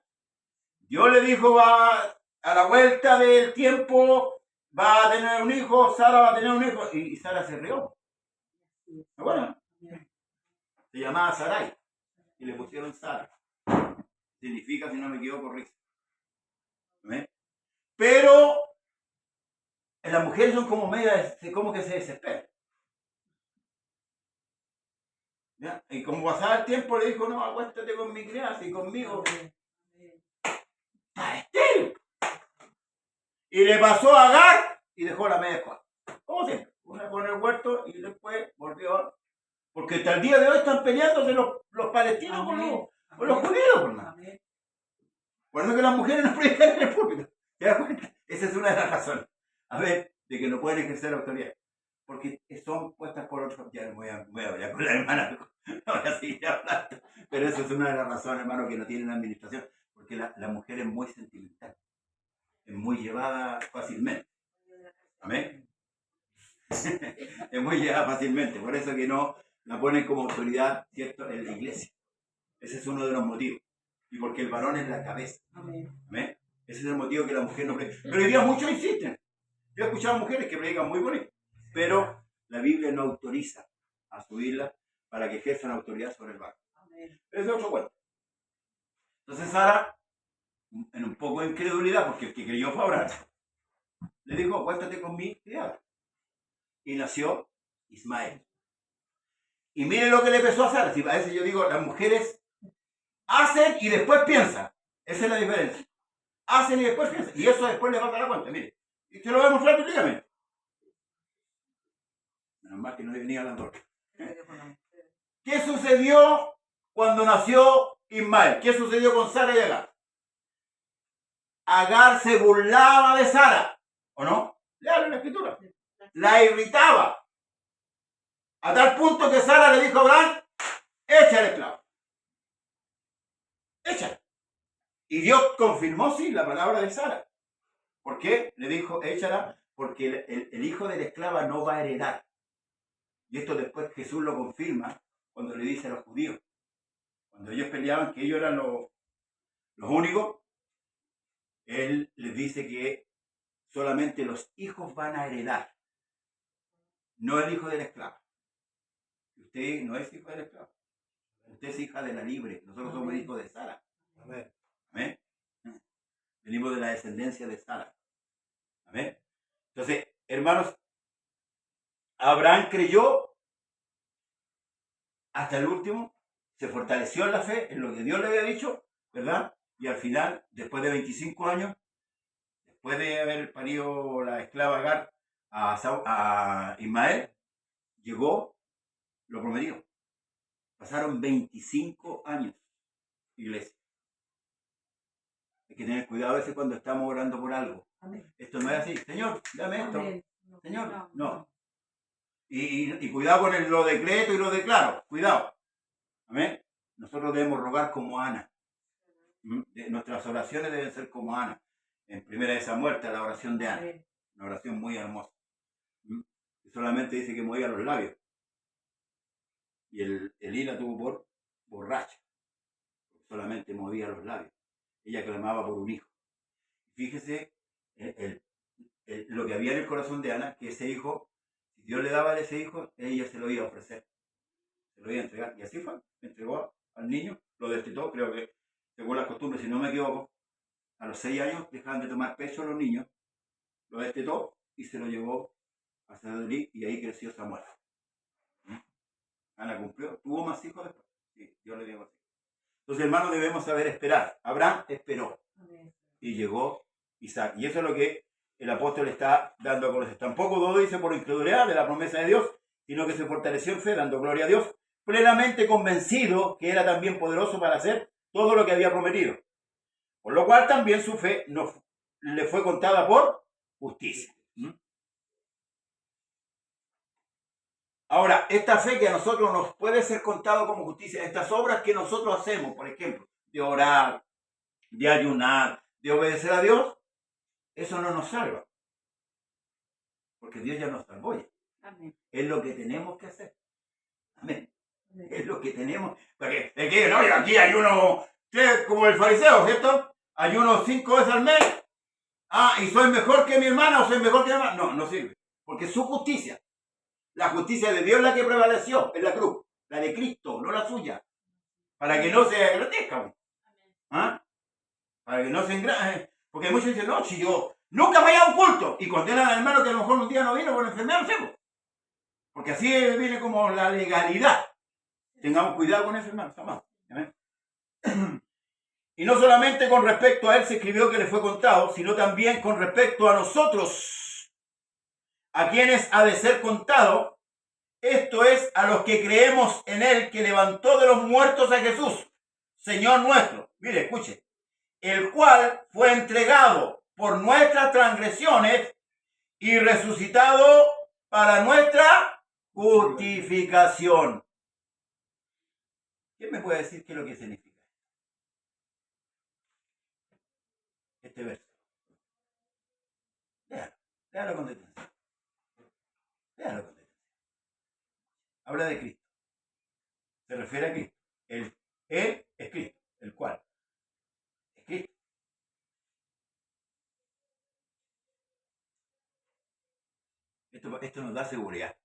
Dios le dijo, va a la vuelta del tiempo, va a tener un hijo, Sara va a tener un hijo. Y Sara se rió. Bueno, se llamaba Sarai. Y le pusieron Sara. Significa, si no me equivoco, risa. ¿Ves? Pero las mujeres son como como que se desesperan. ¿Ya? Y como pasaba el tiempo le dijo, no, acuéstate con mi crianza y conmigo. Está estéril. Y le pasó a Agar y dejó la media escuadra. Como siempre. Una con el huerto y después volvió. Porque hasta el día de hoy están peleándose los palestinos con los judíos. Por eso que las mujeres no predican en el púlpito. ¿Te das cuenta? Esa es una de las razones. A ver, de que no pueden ejercer autoridad. Porque son puestas por otros. Ya voy a hablar con la hermana. Ahora sí, ya hablando. Pero esa es una de las razones, hermano, que no tienen administración. Porque la mujer es muy sentimental. Es muy llevada fácilmente. ¿Amén? Es muy llevada fácilmente. Por eso que no la ponen como autoridad, ¿cierto?, en la iglesia. Ese es uno de los motivos. Y porque el varón es la cabeza. ¿Amén? Ese es el motivo que la mujer no predica. Pero hoy día muchos insisten. Yo he escuchado mujeres que predican muy bonito. Pero la Biblia no autoriza a subirla para que ejerzan autoridad sobre el varón. Ese es otro cuento. Entonces Sara, en un poco de incredulidad, porque el que creyó fue Abraham, le dijo, acuéstate con mi criada. Y nació Ismael. Y mire lo que le empezó a hacer. Si a veces yo digo, las mujeres hacen y después piensan. Esa es la diferencia. Hacen y después piensan. Y eso después le va a dar la cuenta. Mire. Y te lo voy a mostrar bíblicamente. Menos mal que no venía hablando. ¿Qué sucedió cuando nació Ismael? ¿Qué sucedió con Sara y Agar? Agar se burlaba de Sara. ¿O no? Léalo la escritura. La irritaba. A tal punto que Sara le dijo a Abraham, echa el esclavo. Échale. Y Dios confirmó, sí, la palabra de Sara. ¿Por qué? Le dijo, échala, porque el hijo de la esclava no va a heredar. Y esto después Jesús lo confirma cuando le dice a los judíos. Cuando ellos peleaban, que ellos eran los únicos, Él les dice que solamente los hijos van a heredar. No el hijo de la esclava. Usted no es hijo de la esclava. Usted es hija de la libre. Nosotros somos hijos de Sara. Amén. Amén. Venimos de la descendencia de Sara. Amén. Entonces, hermanos, Abraham creyó hasta el último, se fortaleció en la fe, en lo que Dios le había dicho, ¿verdad? Y al final, después de 25 años, después de haber parido la esclava Agar a Ismael, llegó lo prometido. Pasaron 25 años, iglesia. Hay que tener cuidado a veces cuando estamos orando por algo. Amén. Esto no es así. Señor, dame esto. Amén. Señor, no. Y cuidado con lo decreto y lo declaro. Cuidado. Amén. Nosotros debemos rogar como Ana. Nuestras oraciones deben ser como Ana. En Primera de Samuel, la oración de Ana. Una oración muy hermosa. Que solamente dice que movía los labios. Y Elí la tuvo por borracha. Solamente movía los labios. Ella clamaba por un hijo. Fíjese lo que había en el corazón de Ana, que ese hijo, si Dios le daba a ese hijo, ella se lo iba a ofrecer. Se lo iba a entregar. Y así fue. Entregó al niño, lo destetó, creo que según las costumbres, si no me equivoco, a los 6 años dejaban de tomar pecho a los niños, lo destetó y se lo llevó a Sadolí y ahí creció Samuel. Ana cumplió, tuvo más hijos después. Sí, Dios le dio más hijos. Entonces, hermanos, debemos saber esperar. Abraham esperó y llegó Isaac. Y eso es lo que el apóstol está dando a conocer. Tampoco dudó, dice, por incredulidad de la promesa de Dios, sino que se fortaleció en fe, dando gloria a Dios, plenamente convencido que era también poderoso para hacer todo lo que había prometido. Por lo cual también su fe le fue contada por justicia. Ahora, esta fe que a nosotros nos puede ser contado como justicia, estas obras que nosotros hacemos, por ejemplo, de orar, de ayunar, de obedecer a Dios, eso no nos salva. Porque Dios ya nos salvó ya. Amén. Es lo que tenemos que hacer. Amén. Es lo que tenemos. Porque es que no, aquí hay uno, como el fariseo, ¿cierto? Hay uno 5 veces al mes. Y soy mejor que mi hermana o soy mejor que mi hermana. No, no sirve. Porque es su justicia. La justicia de Dios es la que prevaleció en la cruz. La de Cristo, no la suya. Para que no se engrandezca. Para que no se engrandezca. Porque muchos dicen, no, si yo nunca vaya a un culto. Y condenan al hermano que a lo mejor un día no vino por enfermedad, no sé. Porque así viene como la legalidad. Tengamos cuidado con eso, hermano. Y no solamente con respecto a él se escribió que le fue contado, sino también con respecto a nosotros, a quienes ha de ser contado, esto es, a los que creemos en él que levantó de los muertos a Jesús, Señor nuestro. Mire, escuche, el cual fue entregado por nuestras transgresiones y resucitado para nuestra justificación. ¿Quién me puede decir qué es lo que significa este verso? Léalo con detención. Léalo con detención. Habla de Cristo. Se refiere a Cristo. Él es Cristo. El cual es Cristo. Esto nos da seguridad.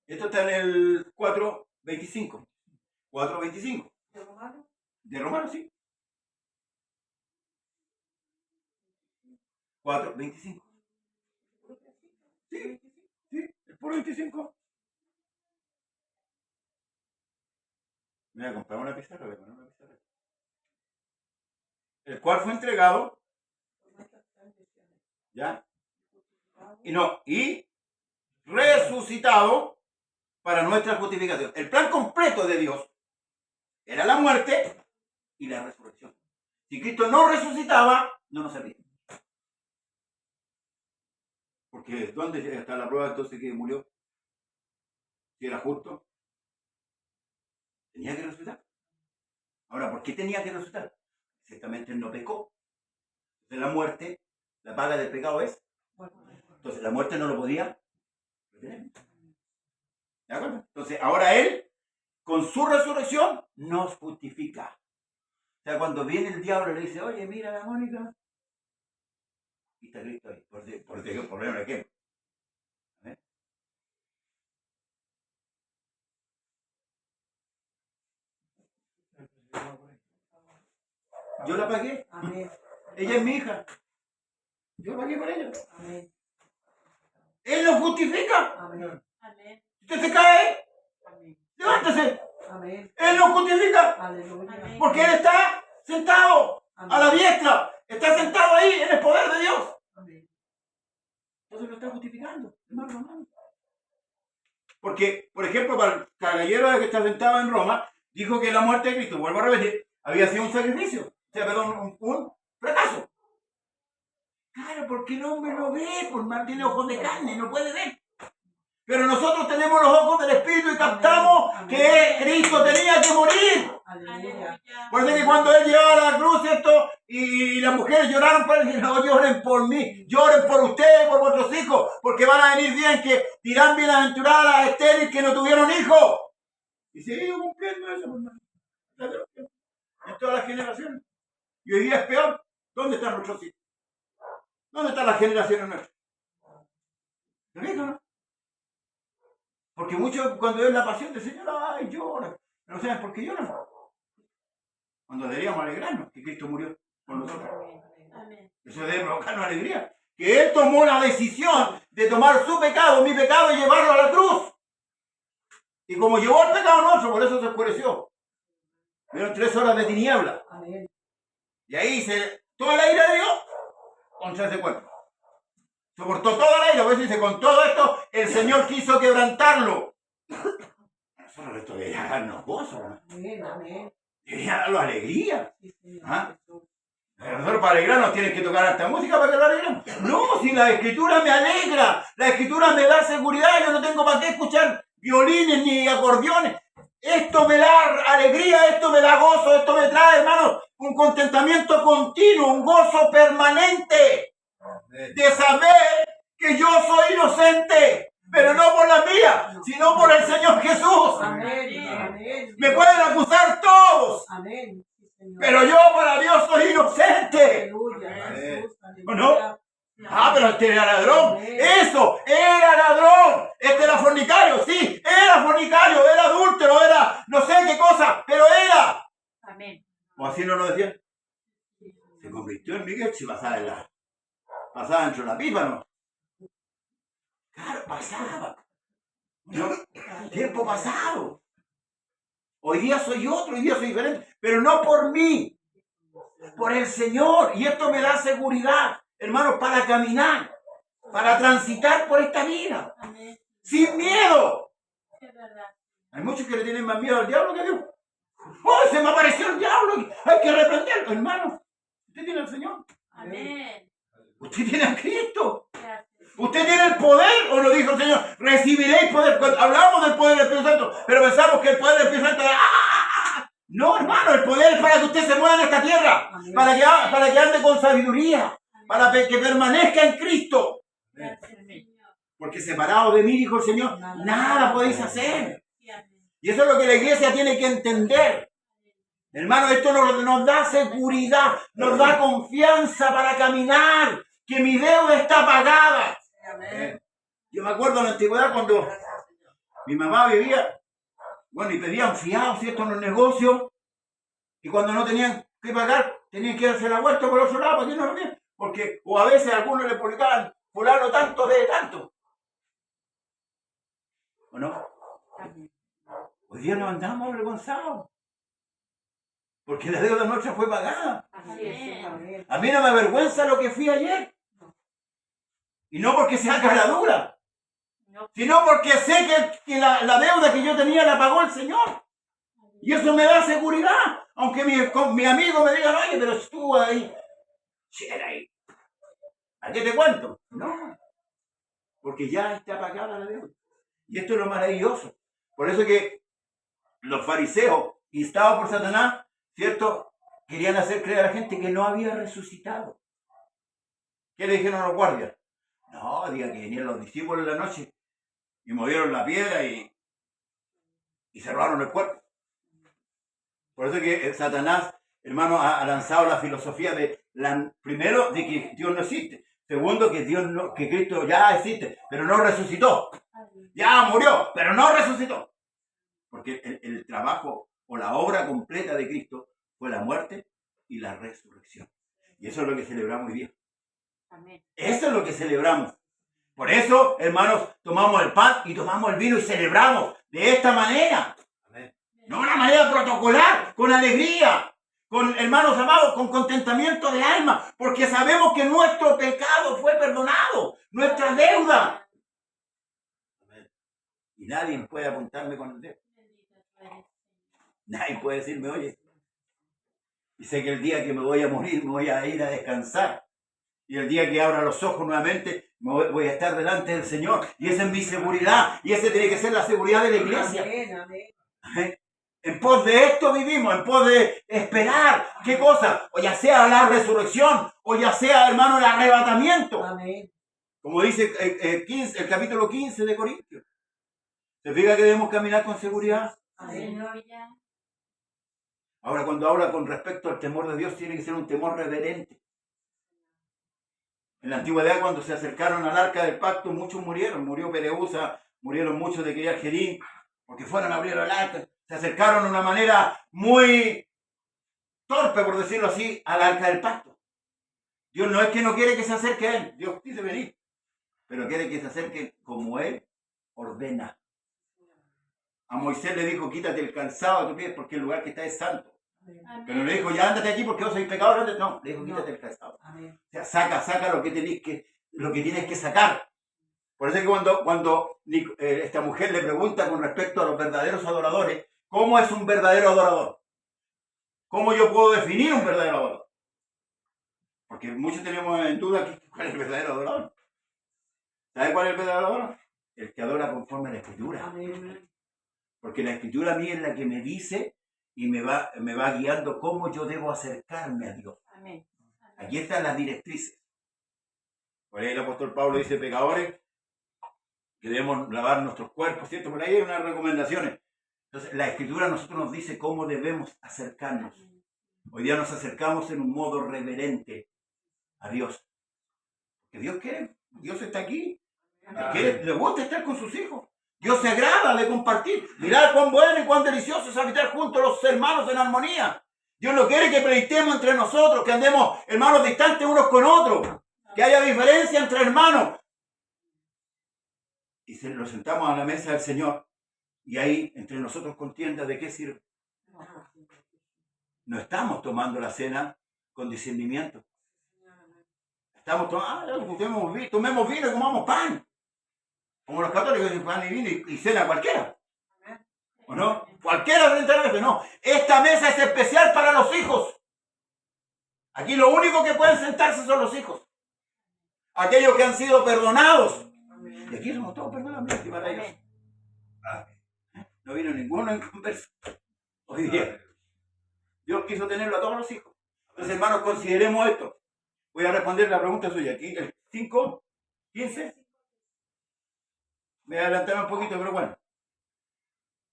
Esto está en el 4:25. 4:25. ¿De Romano? De Romano, sí. 4:25. Sí, el puro 25. Me voy a comprar una pizarra, voy a poner una pizarra. El cual fue entregado, ¿ya? Y resucitado para nuestra justificación. El plan completo de Dios era la muerte y la resurrección. Si Cristo no resucitaba, no nos servía. Porque ¿dónde está la prueba entonces que murió? Si era justo, tenía que resucitar. Ahora, ¿por qué tenía que resucitar? Ciertamente él no pecó. Entonces la muerte, la paga del pecado es. Entonces la muerte no lo podía retener. ¿De acuerdo? Entonces ahora él, con su resurrección, nos justifica. O sea, cuando viene el diablo y le dice, oye, mira la Mónica, y está Cristo ahí, por poner un ejemplo. ¿Eh? Yo la pagué. Amén. Ella es mi hija. Yo la pagué por ella. Amén. Él nos justifica. Amén. Amén. Usted se cae. Amén. Levántese. Amén. Él nos justifica. Aleluya. Porque Él está sentado Amén. a la diestra. Está sentado ahí en el poder de Dios. Amén. Entonces lo está justificando. Hermano. Porque, por ejemplo, para el caballero que está sentado en Roma, dijo que la muerte de Cristo, vuelvo a repetir, había sido un sacrificio. O sea, perdón, un fracaso. Claro, porque el hombre no ve, por más tiene ojos de carne, no puede ver. Pero nosotros tenemos los ojos del Espíritu y captamos que Cristo tenía que morir. Aleluya. Por eso que cuando Él llevaba la cruz, esto, y las mujeres lloraron por Él, y no lloren por mí, lloren por ustedes, por vuestros hijos, porque van a venir bien, que dirán bienaventuradas las estériles que no tuvieron hijos. Y se ha ido cumpliendo eso, hermano. En todas las generaciones. Y hoy día es peor. ¿Dónde están nuestros hijos? ¿Dónde están las generaciones nuestras? ¿Lo ves, no? Porque muchos cuando ven la pasión del Señor, ¡ay, lloran! No saben por qué lloran. Cuando deberíamos alegrarnos que Cristo murió por nosotros. Amén. Eso debe provocarnos alegría. Que Él tomó la decisión de tomar su pecado, mi pecado, y llevarlo a la cruz. Y como llevó el pecado nuestro, por eso se oscureció. Fueron 3 horas de tiniebla. Amén. Y ahí toda la ira de Dios contra ese cuerpo. Soportó toda la ira, por eso dice, con todo esto el Señor quiso quebrantarlo. Nosotros esto debería darnos gozo, ¿no? Amén. Amén. Debería darnos alegría. Sí, Señor. ¿Ah? Nosotros para alegrarnos tienen que tocar esta música para que lo alegremos. No, si la Escritura me alegra, la Escritura me da seguridad, yo no tengo para qué escuchar violines ni acordeones. Esto me da alegría, esto me da gozo, esto me trae, hermano, un contentamiento continuo, un gozo permanente de saber que yo soy inocente, pero no por la mía, sino por el Señor Jesús. Amén. Me pueden acusar todos, Amén. pero yo para Dios soy inocente. Aleluya. Jesús, ¿O no? Ah, pero este era ladrón. Amén. Eso, era ladrón. Este era fornicario, sí, era fornicario, era adúltero, era no sé qué cosa, pero era. Amén. ¿O así no lo decían? Se convirtió en Miguel si pasaba dentro de la pipa, ¿no? Claro, pasaba. ¿No? Tiempo pasado. Hoy día soy otro, hoy día soy diferente, pero no por mí, por el Señor. Y esto me da seguridad, hermanos, para caminar, para transitar por esta vida, Amén. sin miedo. Es verdad. Hay muchos que le tienen más miedo al diablo que a Dios. ¡Oh, se me apareció el diablo! Hay que reprenderlo, hermano. Usted tiene al Señor. Amén. Usted tiene a Cristo. Gracias. Usted tiene el poder, o lo dijo el Señor, recibiréis poder. Cuando hablamos del poder del Espíritu Santo, pero pensamos que el poder del Espíritu Santo es... No, hermano, el poder es para que usted se mueva en esta tierra, para que ande con sabiduría, para que permanezca en Cristo. Gracias, Señor. Porque separado de mí, dijo el Señor, nada podéis hacer. Sí, amén. Y eso es lo que la iglesia tiene que entender. Hermano, esto nos da seguridad, nos da confianza para caminar, que mi deuda está pagada. Amén. Yo me acuerdo en la antigüedad cuando mi mamá vivía, bueno, y pedían fiados, ¿cierto?, en los negocios, y cuando no tenían que pagar, tenían que hacer la vuelta por otro lado, para que no lo vieran, porque, o a veces a algunos le publicaban, fulano tanto de tanto. ¿O no? Amén. Hoy día nos andamos avergonzados, porque la deuda nuestra fue pagada. Amén. Amén. A mí no me avergüenza lo que fui ayer. Y no porque sea cara dura, No. sino porque sé que la deuda que yo tenía la pagó el Señor. Y eso me da seguridad. Aunque mi amigo me diga, oye, pero estuvo ahí. Sí, era ahí. ¿A qué te cuento? No. Porque ya está pagada la deuda. Y esto es lo maravilloso. Por eso que los fariseos, instados por Satanás, ¿cierto?, querían hacer creer a la gente que no había resucitado. ¿Qué le dijeron a los guardias? No, diga que venían los discípulos en la noche y movieron la piedra y cerraron el cuerpo. Por eso que Satanás, hermano, ha lanzado la filosofía de, primero, de que Dios no existe. Segundo, que Cristo ya existe, pero no resucitó. Ya murió, pero no resucitó. Porque el trabajo o la obra completa de Cristo fue la muerte y la resurrección. Y eso es lo que celebramos hoy día. Amén. Eso es lo que celebramos. Por eso, hermanos, tomamos el pan y tomamos el vino y celebramos de esta manera. No una manera protocolar, con alegría, con hermanos amados, con contentamiento de alma, porque sabemos que nuestro pecado fue perdonado, nuestra deuda. Y nadie puede apuntarme con el dedo. Bendito tú eres. Nadie puede decirme, oye, y sé que el día que me voy a morir me voy a ir a descansar. Y el día que abra los ojos nuevamente voy a estar delante del Señor. Y esa es mi seguridad. Y esa tiene que ser la seguridad de la iglesia. Amén, amén. Amén. En pos de esto vivimos, en pos de esperar. ¿Qué cosa? O ya sea la resurrección, o ya sea, hermano, el arrebatamiento. Amén. Como dice el capítulo 15 de Corintios. ¿Se fija que debemos caminar con seguridad? Amén. Aleluya. Ahora, cuando habla con respecto al temor de Dios, tiene que ser un temor reverente. En la antigüedad, cuando se acercaron al arca del pacto, muchos murieron. Murió Pereusa, murieron muchos de Kiriat Jearim, porque fueron a abrir el arca. Se acercaron de una manera muy torpe, por decirlo así, al arca del pacto. Dios no es que no quiere que se acerque a él. Dios dice venir, pero quiere que se acerque como él ordena. A Moisés le dijo, quítate el calzado de tus pies porque el lugar que está es santo. Amén. Pero le dijo, ya ándate aquí porque vos sois pecador. No, le dijo, quítate el calzado. Amén. O sea, saca lo que tienes que sacar. Por eso es que cuando esta mujer le pregunta con respecto a los verdaderos adoradores, ¿cómo es un verdadero adorador? ¿Cómo yo puedo definir un verdadero adorador? Porque muchos tenemos en duda cuál es el verdadero adorador. ¿Sabe cuál es el verdadero adorador? El que adora conforme a la Escritura. Amén. Porque la Escritura a mí es la que me dice y me va guiando cómo yo debo acercarme a Dios. Amén. Aquí están las directrices. Por ahí el apóstol Pablo dice, pecadores, que debemos lavar nuestros cuerpos, ¿cierto? Por ahí hay unas recomendaciones. Entonces, la Escritura a nosotros nos dice cómo debemos acercarnos. Hoy día nos acercamos en un modo reverente a Dios. Porque Dios quiere, Dios está aquí. Le gusta estar con sus hijos. Dios se agrada de compartir. Mirad cuán bueno y cuán delicioso es habitar juntos los hermanos en armonía. Dios no quiere que pleitemos entre nosotros, que andemos hermanos distantes unos con otros, que haya diferencia entre hermanos. Y nos sentamos a la mesa del Señor y ahí entre nosotros contienda, ¿de qué sirve? No estamos tomando la cena con discernimiento. Estamos tomando, tomemos vino y comamos pan. Como los católicos dicen pan y vino y cena cualquiera. ¿O no? Cualquiera frente a la mesa, no. Esta mesa es especial para los hijos. Aquí lo único que pueden sentarse son los hijos. Aquellos que han sido perdonados. Y aquí somos todos perdonados, qué maravilloso. No vino ninguno en conversa hoy día. Dios quiso tenerlo a todos los hijos. Entonces, hermanos, consideremos esto. Voy a responder la pregunta suya. Aquí, el 5, 15. Me voy a adelantar un poquito, pero bueno.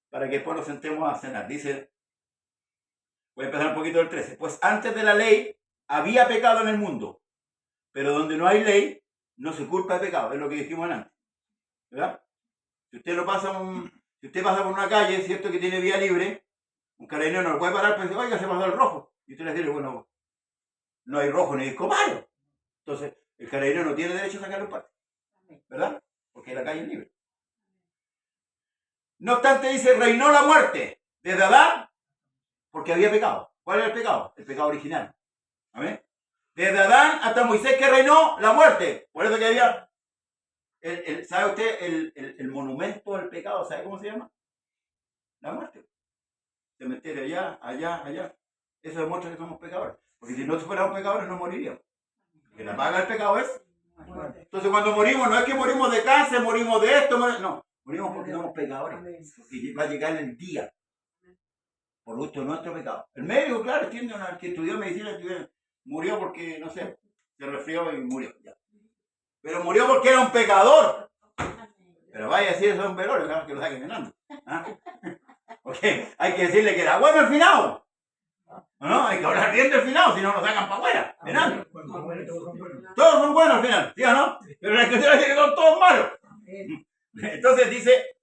Para que después nos sentemos a cenar. Dice, voy a empezar un poquito del 13. Pues antes de la ley había pecado en el mundo. Pero donde no hay ley, no se culpa de pecado. Es lo que dijimos antes. ¿Verdad? Si usted pasa por una calle, es cierto que tiene vía libre, un carabinero no lo puede parar, pero dice, oiga, se pasó el rojo. Y usted le dice, bueno, no hay rojo ni disco malo. Entonces, el carabinero no tiene derecho a sacarle un parte. ¿Verdad? Porque la calle es libre. No obstante, dice, reinó la muerte desde Adán, porque había pecado. ¿Cuál era el pecado? El pecado original. ¿Amén? Desde Adán hasta Moisés que reinó la muerte. Por eso que había, ¿sabe usted el monumento al pecado? ¿Sabe cómo se llama? La muerte. Cementerio allá. Eso demuestra que somos pecadores. Porque si no fuéramos pecadores no moriríamos. Porque la paga del pecado es muerte. Entonces cuando morimos, no es que morimos de cáncer, morimos de esto, no. Morimos porque somos pecadores. Porque va a llegar el día. Por gusto de nuestro pecado. El médico, claro, entiende, una que estudió medicina, murió porque, no sé, se resfrió y murió. Ya. Pero murió porque era un pecador. Pero vaya a decir eso es un velorio, claro, que lo saquen ganando. ¿Ah? Porque hay que decirle que era bueno el finado. ¿No? Hay que hablar bien del finado, si no lo sacan para afuera. Venando. Todos son buenos al final, ¿sí o no? Pero la escritura dice que son todos malos. Entonces dice,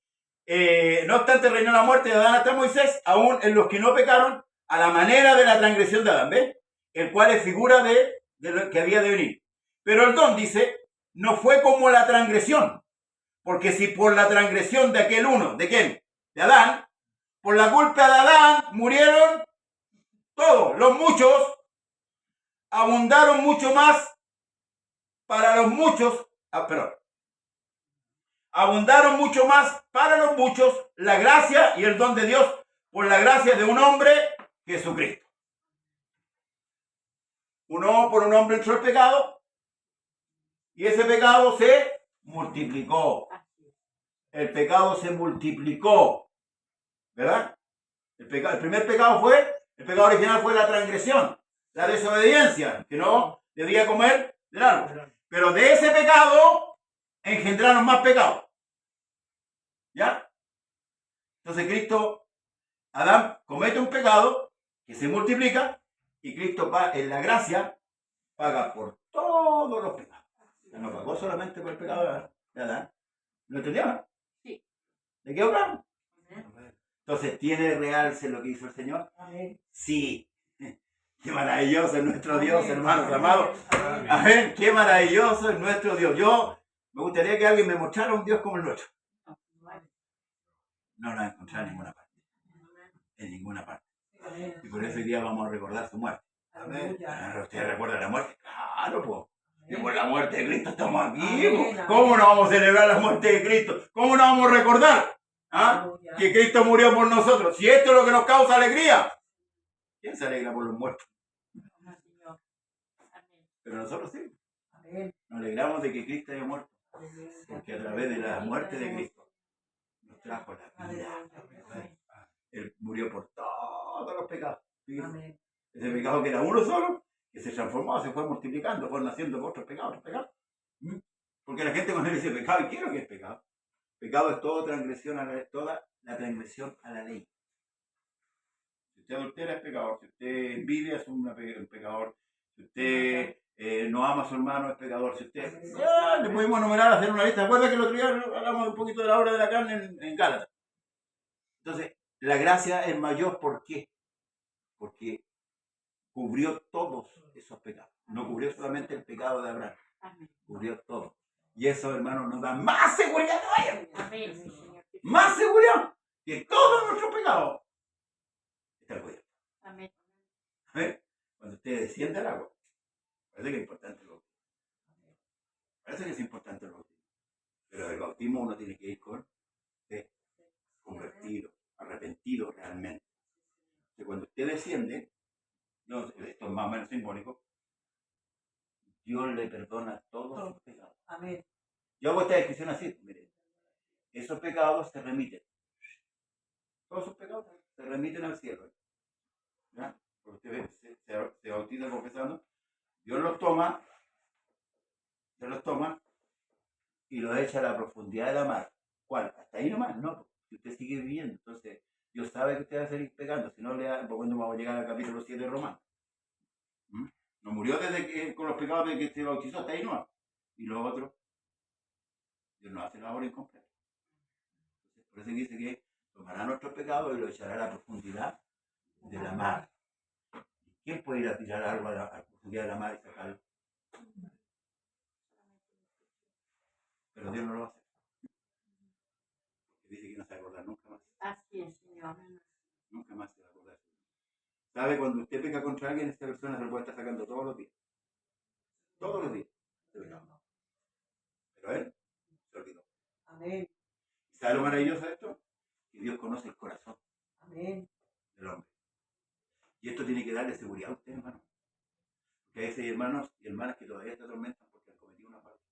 no obstante reinó la muerte de Adán hasta Moisés, aún en los que no pecaron, a la manera de la transgresión de Adán, ¿ves? El cual es figura de lo que había de venir. Pero el don, dice, no fue como la transgresión, porque si por la transgresión de aquel uno, ¿de quién? De Adán, por la culpa de Adán murieron todos, los muchos, abundaron mucho más para los muchos, abundaron mucho más para los muchos la gracia y el don de Dios por la gracia de un hombre, Jesucristo. Por un hombre entró el pecado y ese pecado se multiplicó. El pecado se multiplicó. ¿Verdad? El primer pecado el pecado original fue la transgresión, la desobediencia, que no debía comer del árbol. Pero de ese pecado engendraron más pecado. ¿Ya? Entonces Adán comete un pecado que se multiplica y Cristo en la gracia paga por todos los pecados. No pagó solamente por el pecado de Adán. ¿Lo entendieron? Sí. ¿De qué hablamos? Entonces, ¿tiene realce lo que hizo el Señor? Amén. Sí. Qué maravilloso es nuestro Dios, hermanos amados. Amén. Qué maravilloso es nuestro Dios. Yo me gustaría que alguien me mostrara un Dios como el nuestro. No lo he encontrado en ninguna parte. En ninguna parte. Y por eso hoy día vamos a recordar su muerte. Amén. ¿Usted recuerda la muerte? Claro, pues. Y por la muerte de Cristo estamos aquí. ¿Cómo no vamos a celebrar la muerte de Cristo? ¿Cómo no vamos a recordar? Que Cristo murió por nosotros. Si esto es lo que nos causa alegría, ¿quién se alegra por los muertos? Pero nosotros sí. Amén. Nos alegramos de que Cristo haya muerto. Porque a través de la muerte de Cristo nos trajo la vida. Él murió por todos los pecados. Fíjense. Amén. Ese pecado que era uno solo, que se transformó, se fue multiplicando, fueron naciendo otros pecados. ¿Mm? Porque la gente cuando le dice pecado, ¿y qué es lo que es pecado? Pecado es toda la transgresión a la ley. Si usted adultera es pecador, si usted envidia es un pecador, si usted no ama a su hermano es pecador, si usted... le podemos enumerar, hacer una lista. ¿Recuerda que el otro día hablamos un poquito de la obra de la carne en Gálatas? Entonces, la gracia es mayor, ¿por qué? Porque cubrió todos esos pecados. No cubrió solamente el pecado de Abraham, cubrió todo. Y eso, hermano, nos da más seguridad todavía. Amén, mi Señor. Más seguridad que todos nuestros pecados están cubiertos. Amén. Cuando usted desciende al agua, parece que es importante el bautismo. Parece que es importante el bautismo. Pero el bautismo uno tiene que ir con fe, convertido, arrepentido realmente. Que cuando usted desciende, esto es más o menos simbólico, Dios le perdona todos sus pecados. Amén. Yo hago esta descripción así, miren, esos pecados se remiten. Todos sus pecados se remiten al cielo. ¿Ya? Porque usted se bautiza confesando, Dios los toma, se los toma y los echa a la profundidad de la mar. ¿Cuál? Hasta ahí nomás, no. Si usted sigue viviendo, entonces Dios sabe que usted va a seguir pecando, si no, cuando vamos a llegar al capítulo 7 de Romanos. No murió desde que con los pecados de que se bautizó, hasta ahí no. Y los otros, Dios nos hace la obra incompleta. Por eso dice que tomará nuestros pecados y los echará a la profundidad de la mar. ¿Quién puede ir a tirar algo a la profundidad de la mar y sacarlo? Pero Dios no lo va a hacer. Porque dice que no se va a acordar nunca más. Así es, Señor. Nunca más se va a acordar. ¿Sabe? Cuando usted peca contra alguien, esta persona se lo puede estar sacando todos los días. Todos los días. Pero él se olvidó. Amén. ¿Sabe lo maravilloso de esto? Que Dios conoce el corazón Amén. del hombre. Y esto tiene que darle seguridad a usted, hermano. Porque a veces hay hermanos y hermanas que todavía se atormentan porque han cometido una falta.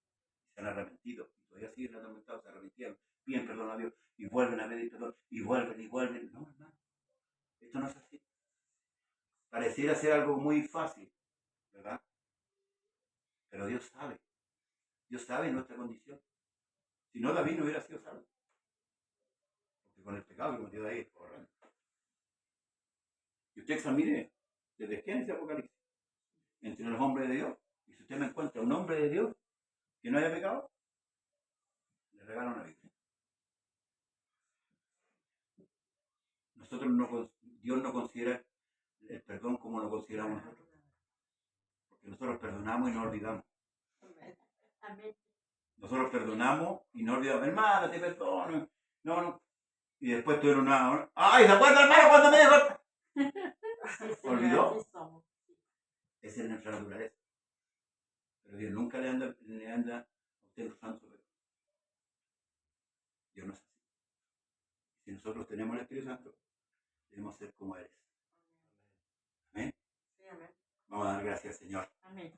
Se han arrepentido. Y todavía siguen atormentados, se arrepintieron. Piden perdón a Dios. Y vuelven a pedir perdón. Y vuelven. No, hermano. Esto no es así. Pareciera ser algo muy fácil, ¿verdad? Pero Dios sabe. Dios sabe nuestra condición. Si no, David no hubiera sido salvo. Porque con el pecado que cometió David es horrendo. Y usted examine desde Génesis a Apocalipsis entre los hombres de Dios. Y si usted me encuentra un hombre de Dios que no haya pecado, le regala una Biblia. Dios no considera el perdón como lo consideramos nosotros. Porque nosotros perdonamos y no olvidamos. Amén. Nosotros perdonamos y no olvidamos. Hermano, te perdono. No. Y después tuvieron una... ¡Ay, se acuerda, hermano, cuando me dijo! ¿Olvidó? Esa es nuestra naturaleza. Pero Dios nunca le anda a usted usando su pecado. Dios no es así. Si nosotros tenemos el Espíritu Santo, debemos ser como eres. ¿Amén? Sí, amén. Vamos a dar gracias, Señor. Amén.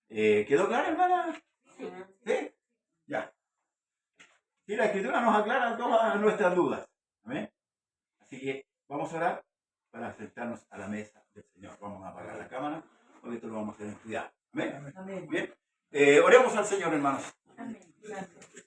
¿Quedó claro, hermana? Sí. ¿Sí? Ya. Sí, la Escritura nos aclara todas nuestras dudas. ¿Amén? Así que vamos a orar para sentarnos a la mesa del Señor. Vamos a apagar la cámara, porque esto lo vamos a hacer en cuidado. ¿Amén? Amén. Bien. Oremos al Señor, hermanos. Amén. Gracias.